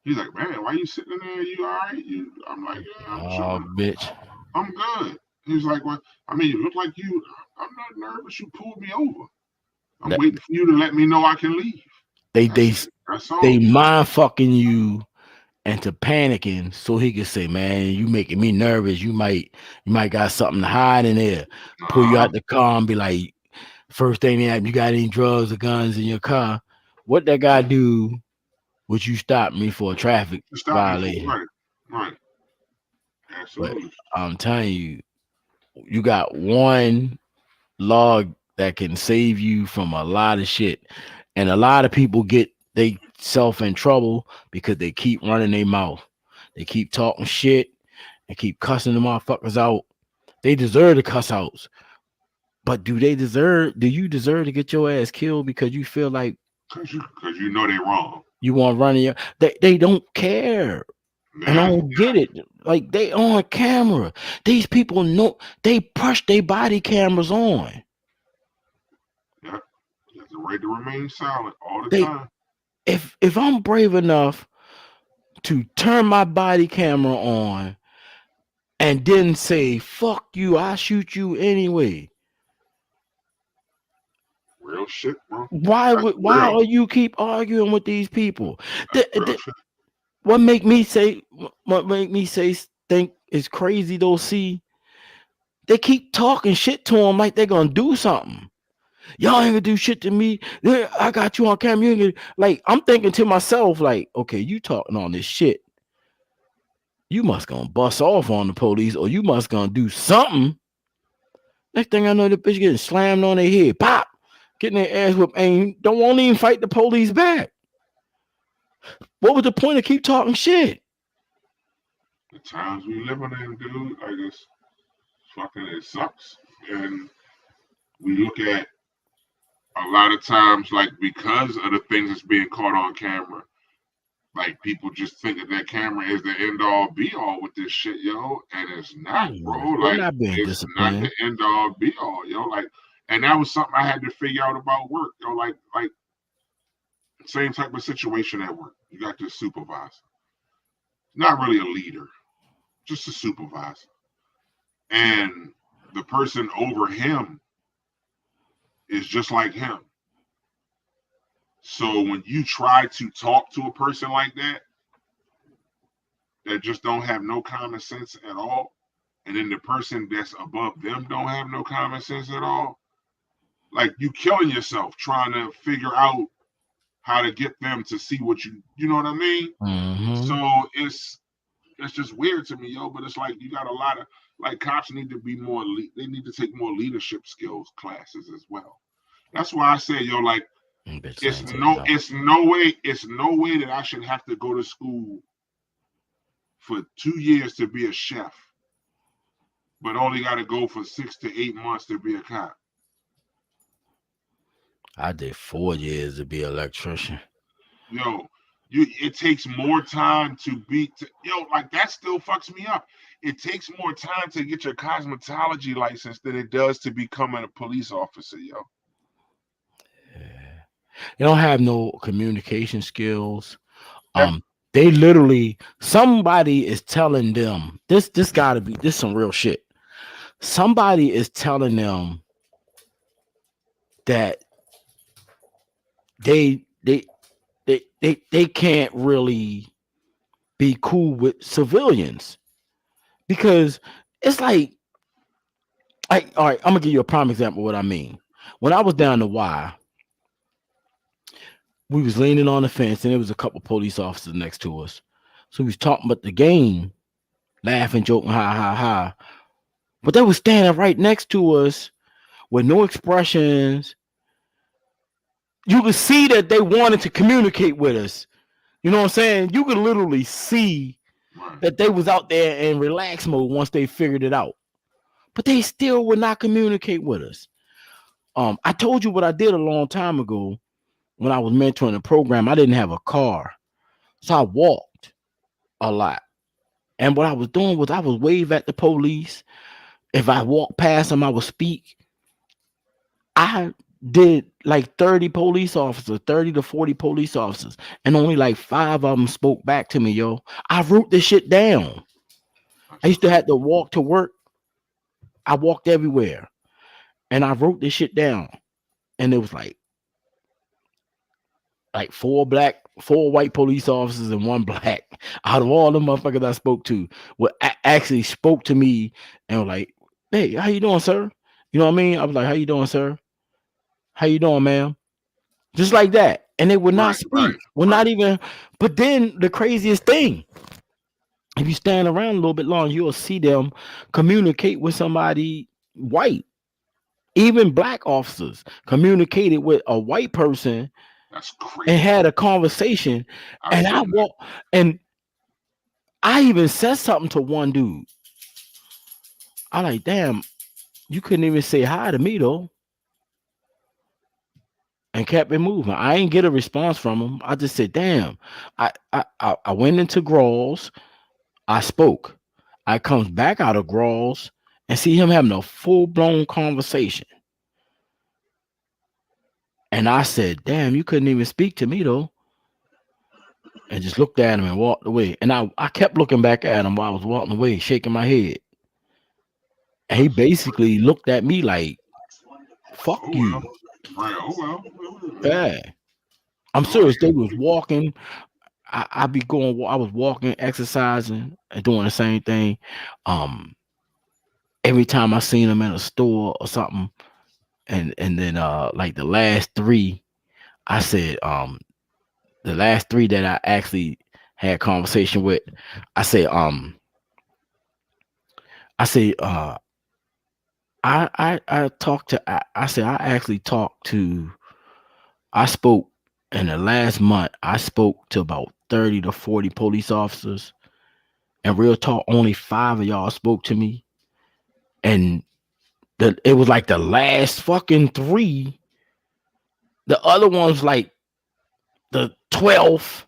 He's like, man, why you sitting there? You all right? I'm like, yeah, I'm sure. Bitch. I'm good. He was like, well, I mean, you look like you. I'm not nervous. You pulled me over. I'm waiting for you to let me know I can leave. They mind fucking you into panicking so he could say, man, you making me nervous. You might got something to hide in there. Pull you out the car and be like, first thing they have, you got any drugs or guns in your car? What that guy do would you stop me for a traffic violation? Right. Absolutely. But I'm telling you, you got one log that can save you from a lot of shit. And a lot of people get they self in trouble because they keep running their mouth. They keep talking shit and keep cussing the motherfuckers out. They deserve the cuss outs. But do you deserve to get your ass killed because you feel like because you know they're wrong. You want running your they don't care. Yeah, and I don't get it. Like they on camera. These people know they push their body cameras on. Yeah. You have the right to remain silent all the time. If I'm brave enough to turn my body camera on and then say, fuck you, I shoot you anyway. Real shit, bro. Why are you keep arguing with these people? What make me say think is crazy though, see? They keep talking shit to them like they're gonna do something. Y'all ain't gonna do shit to me. I got you on camera. Like, I'm thinking to myself, like, okay, you talking on this shit. You must gonna bust off on the police, or you must gonna do something. Next thing I know, the bitch getting slammed on their head. Pop! Getting their ass whipped and don't want to even fight the police back. What was the point of keep talking shit? The times we living in, dude, like it's fucking, it sucks. And we look at a lot of times, like, because of the things that's being caught on camera, like, people just think that camera is the end all be all with this shit, yo, and it's not, bro. Like, it's not the end all be all, yo. Like, and that was something I had to figure out about work, yo. Like, Same type of situation at work. You got this supervisor, not really a leader, just a supervisor, and the person over him is just like him. So when you try to talk to a person like that just don't have no common sense at all, and then the person that's above them don't have no common sense at all, like you killing yourself trying to figure out how to get them to see what you know what I mean? Mm-hmm. So it's just weird to me, yo. But it's like you got a lot of like cops need to be more. They need to take more leadership skills classes as well. That's why I say, yo, like it's no way that I should have to go to school for 2 years to be a chef, but only got to go for 6 to 8 months to be a cop. I did 4 years to be an electrician. Yo, it takes more time to be like that still fucks me up. It takes more time to get your cosmetology license than it does to becoming a police officer, yo. Yeah. You don't have no communication skills. They literally, somebody is telling them this gotta be this some real shit. Somebody is telling them that they can't really be cool with civilians because it's like all right, I'm gonna give you a prime example of what I mean. When I was down the Y, we was leaning on the fence and there was a couple police officers next to us. So we was talking about the game, laughing, joking, ha ha ha. But they was standing right next to us with no expressions. You could see that they wanted to communicate with us. You know what I'm saying? You could literally see that they was out there in relax mode once they figured it out. But they still would not communicate with us. I told you what I did a long time ago when I was mentoring the program. I didn't have a car. So I walked a lot. And what I was doing was I would wave at the police. If I walked past them, I would speak. I did like 30 police officers, 30 to 40 police officers, and only like 5 of them spoke back to me, yo. I wrote this shit down. I used to have to walk to work. I walked everywhere. And I wrote this shit down. And it was like 4 white police officers and 1 black. Out of all the motherfuckers I spoke to, actually spoke to me and were like, hey, how you doing, sir? You know what I mean? I was like, how you doing, sir? How you doing, ma'am? Just like that. And they would not speak. Not even. But then the craziest thing, if you stand around a little bit long, you'll see them communicate with somebody white. Even black officers communicated with a white person. That's crazy. And had a conversation. And I walked, and I even said something to one dude. I like, damn, you couldn't even say hi to me though. And kept it moving. I ain't get a response from him. I just said, damn. I went into Grawls. I spoke. I comes back out of Grawls and see him having a full-blown conversation. And I said, damn, you couldn't even speak to me though. And just looked at him and walked away. And I kept looking back at him while I was walking away, shaking my head. And he basically looked at me like, fuck you. Yeah. I'm serious. They was walking. I was walking, exercising, and doing the same thing. Every time I seen them in a store or something, and then like the last 3, I said, the last 3 that I actually had conversation with, I say, I talked to, I said, I spoke in the last month, I spoke to about 30 to 40 police officers, and real talk, only 5 of y'all spoke to me. And it was like the last fucking 3. The other ones like the 12th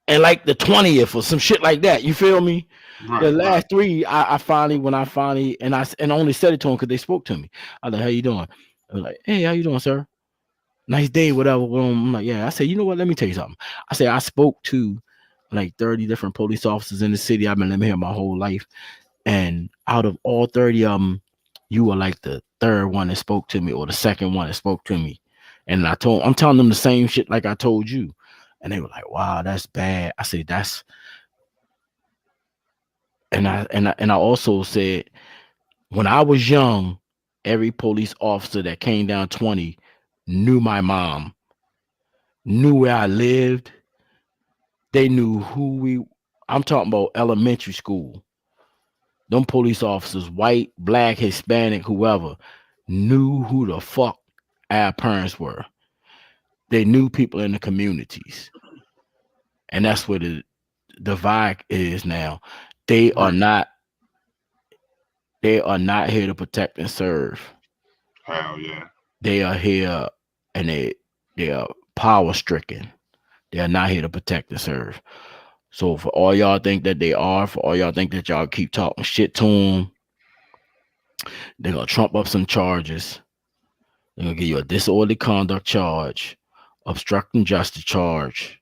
and like the 20th or some shit like that. You feel me? The last 3, I finally and I only said it to them because they spoke to me. I was like, how you doing? I was like, hey, how you doing, sir? Nice day, whatever. Well, I'm like, yeah. I said, you know what? Let me tell you something. I said, I spoke to like 30 different police officers in the city. I've been living here my whole life. And out of all 30 of them, you were like the third one that spoke to me or the second one that spoke to me. And I'm telling them the same shit like I told you. And they were like, wow, that's bad. I said, that's, and I also said, when I was young, every police officer that came down 20 knew my mom, knew where I lived. They knew I'm talking about elementary school. Them police officers, white, black, Hispanic, whoever, knew who the fuck our parents were. They knew people in the communities. And that's where the divide is now. They are Right. not they are not here to protect and serve. Hell yeah. They are here and they are power stricken. They are not here to protect and serve. So for all y'all think that they are, for all y'all think that y'all keep talking shit to them, they're gonna trump up some charges. They're gonna give you a disorderly conduct charge, obstructing justice charge,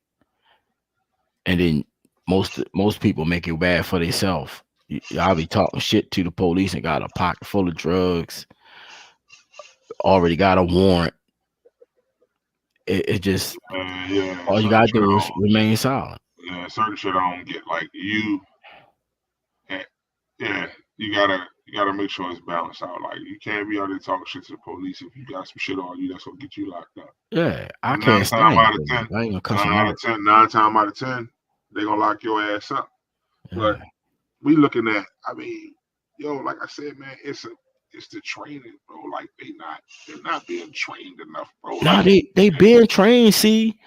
and then most people make it bad for themselves. Y'all be talking shit to the police and got a pocket full of drugs, already got a warrant. It just Yeah, all you certain gotta shit I do is don't. remain silent. Yeah, certain shit I don't get. Like you, eh, yeah, you gotta make sure it's balanced out. Like you can't be out there talking shit to the police if you got some shit on you that's gonna get you locked up. Yeah, I And nine can't times stand the out of police. ten, I ain't gonna cuss nine them out of out. ten, nine times out of ten, they gonna lock your ass up. But Yeah. we looking at, I mean, yo, like I said, man, it's the training, bro. Like they're not being trained enough, bro. No, Like they been trained. See,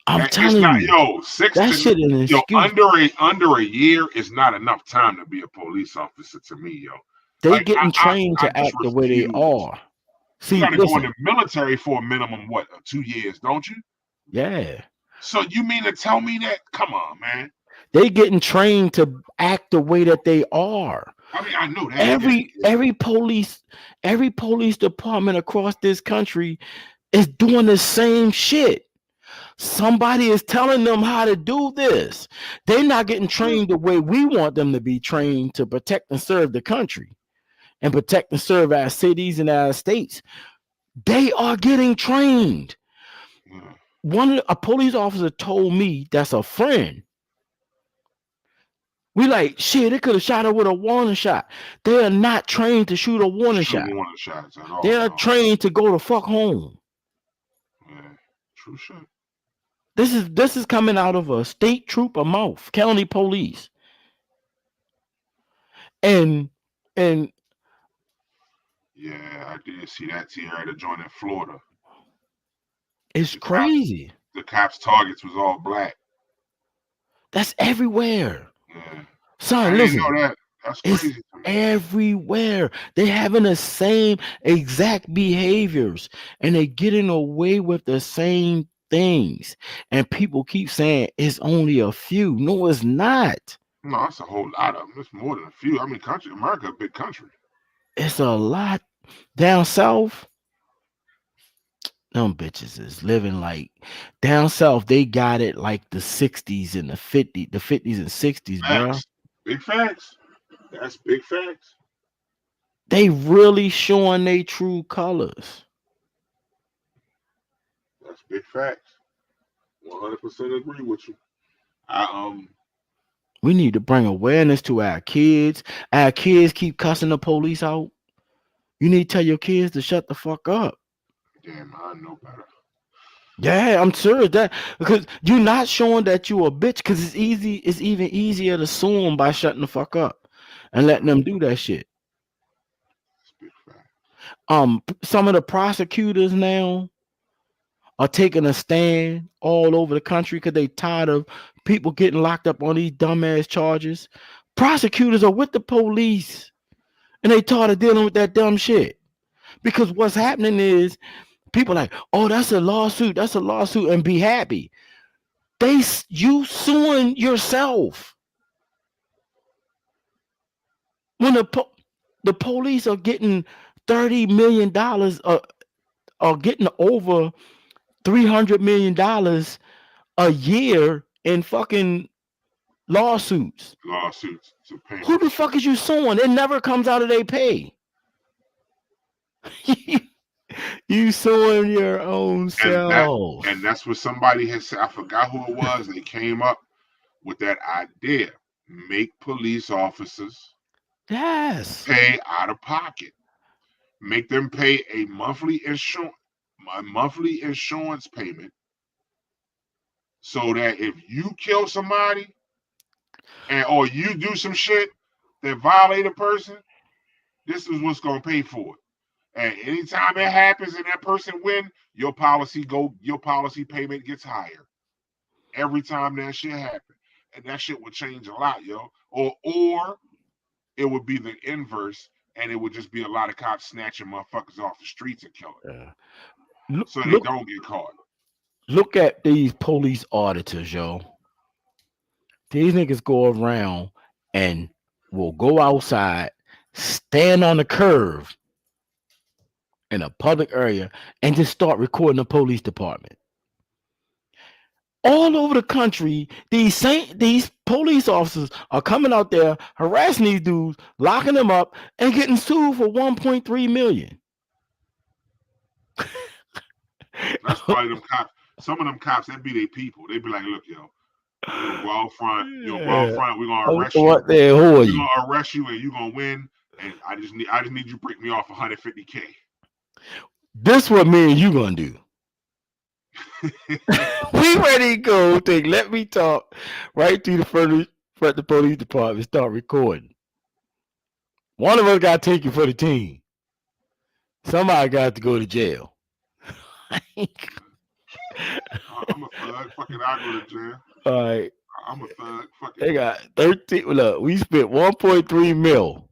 I'm it's telling not, you, yo, six that to shit an yo excuse. under a year is not enough time to be a police officer to me, yo. They Like getting trained I to just act the way they refuse. are. You See, got to go in listen, the military for a minimum what 2 years, don't you? yeah, So you mean to tell me that? Come on, man. they getting trained to act the way that they are. I mean, I know that. Yeah, Every yeah. every police every police department across this country is doing the same shit. Somebody is telling them how to do this. They're not getting trained the way we want them to be trained to protect and serve the country and protect and serve our cities and our states. They are getting trained. Yeah. A police officer told me that's a friend. We like shit. They could have shot her with a warning shot. They are not trained to shoot a warning Shoot shot. warning shots at They all, are no. trained to go the fuck home. Yeah, true shit. This is coming out of a state trooper mouth, county police, and and Yeah, I did see that Tierra joint in Florida. it's The cops, crazy. the cops' targets was all black. That's everywhere, Yeah, I son. didn't Listen, know that. That's it's crazy to me. everywhere. They having the same exact behaviors, and they getting away with the same things. And people keep saying it's only a few. No, it's not. No, that's a whole lot of them. It's more than a few. I mean, country America, a big country. It's a lot down south. Them bitches is living like down south. They got it like the 60s and the 50s and 60s, bro. Facts, big facts. That's big facts. They really showing their true colors. That's big facts. 100% agree with you. I We need to bring awareness to our kids. Our kids keep cussing the police out. You need to tell your kids to shut the fuck up. damn, I know better. Yeah, I'm serious that because you're not showing that you a bitch because it's easy. It's even easier to sue them by shutting the fuck up and letting them do that shit. That's big fact. Some of the prosecutors now are taking a stand all over the country because they tired of people getting locked up on these dumbass charges. Prosecutors are with the police and they tired of dealing with that dumb shit. Because what's happening is people like, oh, that's a lawsuit, and be happy. You suing yourself when the police are getting $30 million or getting over $300 million a year in fucking lawsuits. Lawsuits to Who the payments. fuck is you suing? It never comes out of their pay. You suing your own self. And that's what somebody has said. I forgot who it was. They came up with that idea. Make police officers Yes. pay out of pocket. Make them pay a monthly insurance payment, so that if you kill somebody or you do some shit that violate a person, this is what's gonna pay for it. And anytime it happens and that person win, your policy payment gets higher every time that shit happens. And that shit would change a lot, yo. Or it would be the inverse, and it would just be a lot of cops snatching motherfuckers off the streets and killing them, Look, so they look, don't get caught. look at these police auditors, yo. These niggas go around and will go outside, stand on the curve in a public area, and just start recording the police department. All over the country, these police officers are coming out there harassing these dudes, locking them up, and getting sued for 1.3 million. That's probably them cops. Some of them cops, they be their people. They be like, look, yo, you'll go out front. We're gonna arrest you. What the hell are We're you? gonna arrest you, and you're gonna win. And I just need you to break me off 150K. This what me and you gonna do. We ready to go. Let me talk right through the front of the police department. Start recording. One of us got to take you for the team. Somebody got to go to jail. I'm a thug. Fucking, I go to jail. All right. I'm a thug. Fucking. They got 13. Look, we spent 1.3 mil.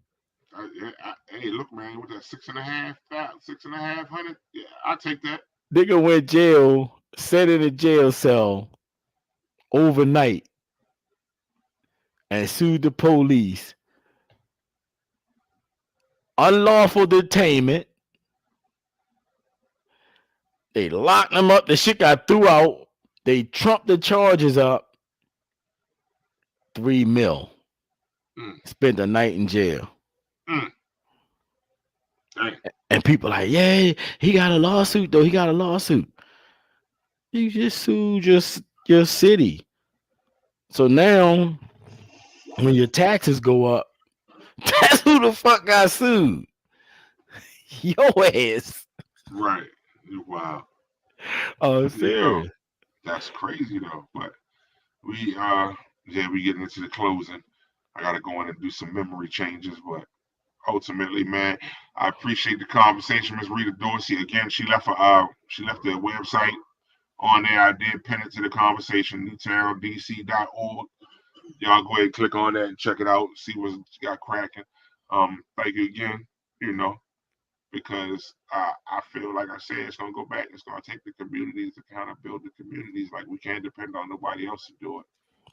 Hey, look, man, with that 6,500, yeah, I'll take that. Nigga went jail, sat in a jail cell overnight, and sued the police. Unlawful detainment. They locked him up. The shit got threw out. They trumped the charges up. 3 mil. Spent the night in jail. And people like, yeah, he got a lawsuit though. He got a lawsuit. You just sued your city. So now, when your taxes go up, that's who the fuck got sued. Your ass. Right. Wow. Oh, serious. That's crazy though. But we getting into the closing. I gotta go in and do some memory changes, but ultimately, man, I appreciate the conversation, Miss Rita Dorsey. Again, she left the website on there. I did pin it to the conversation, newtowndc.org. Y'all go ahead and click on that and check it out, see what's got cracking. Thank you again, because I feel like I said, it's gonna go back. It's gonna take the communities to kind of build the communities. Like, we can't depend on nobody else to do it.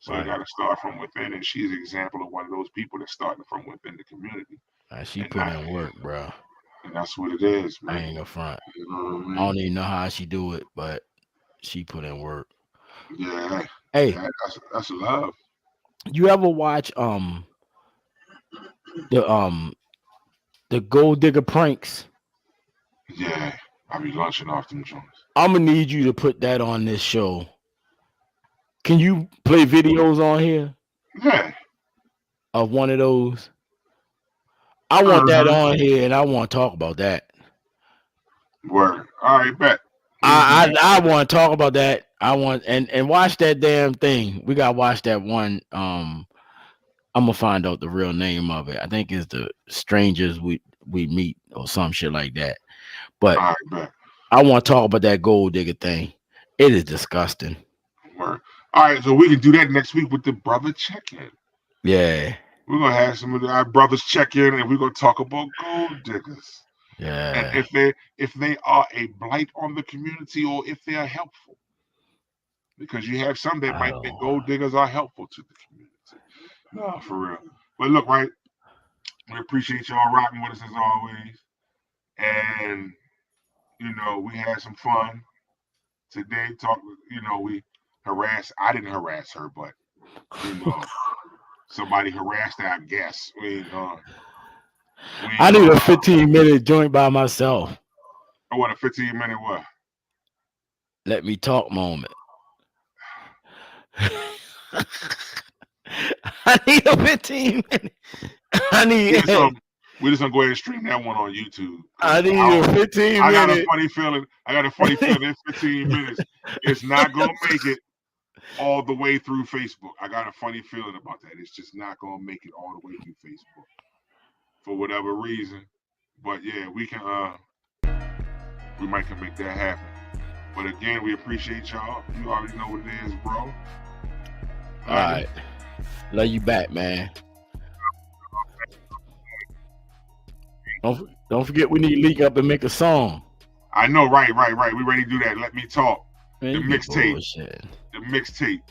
So you got to start from within, and she's an example of one of those people that's starting from within the community. She put in work, bro. And that's what it is, man. I ain't gonna front. I don't even know how she do it, but she put in work. Yeah. Hey, that's love. You ever watch the Gold Digger pranks? Yeah, I be launching off them joints. I'm gonna need you to put that on this show. Can you play videos on here? Yeah. Of one of those? I want that on here, and I want to talk about that. Word. All right, bet. I want to talk about that. I want and watch that damn thing. We gotta watch that one. I'm gonna find out the real name of it. I think it's the Strangers We Meet or some shit like that. But all right, bet. I want to talk about that Gold Digger thing. It is disgusting. Word. All right, so we can do that next week with the brother check-in. Yeah. We're gonna have some of our brothers check in, and we're gonna talk about gold diggers. Yeah. And if they are a blight on the community, or if they are helpful. Because you have some that might think gold diggers are helpful to the community. No, for real. But look, right, we appreciate y'all rocking with us as always. And we had some fun. today. We harassed. I didn't harass her, but somebody harassed her. I guess I need a 15-minute joint by myself. I want a 15-minute what? Let me talk moment. I need a 15-minute. We're just gonna go ahead and stream that one on YouTube. I need a 15-minute. I got a funny feeling. In 15 minutes, it's not gonna make it all the way through Facebook. I got a funny feeling about that. It's just not gonna make it all the way through Facebook for whatever reason. But yeah, we might can make that happen. But again, we appreciate y'all. You already know what it is, bro. All right. Love you back, man. Don't forget we need to link up and make a song. I know, right. We ready to do that. Let me talk. Man, the mixtape. The mixtape.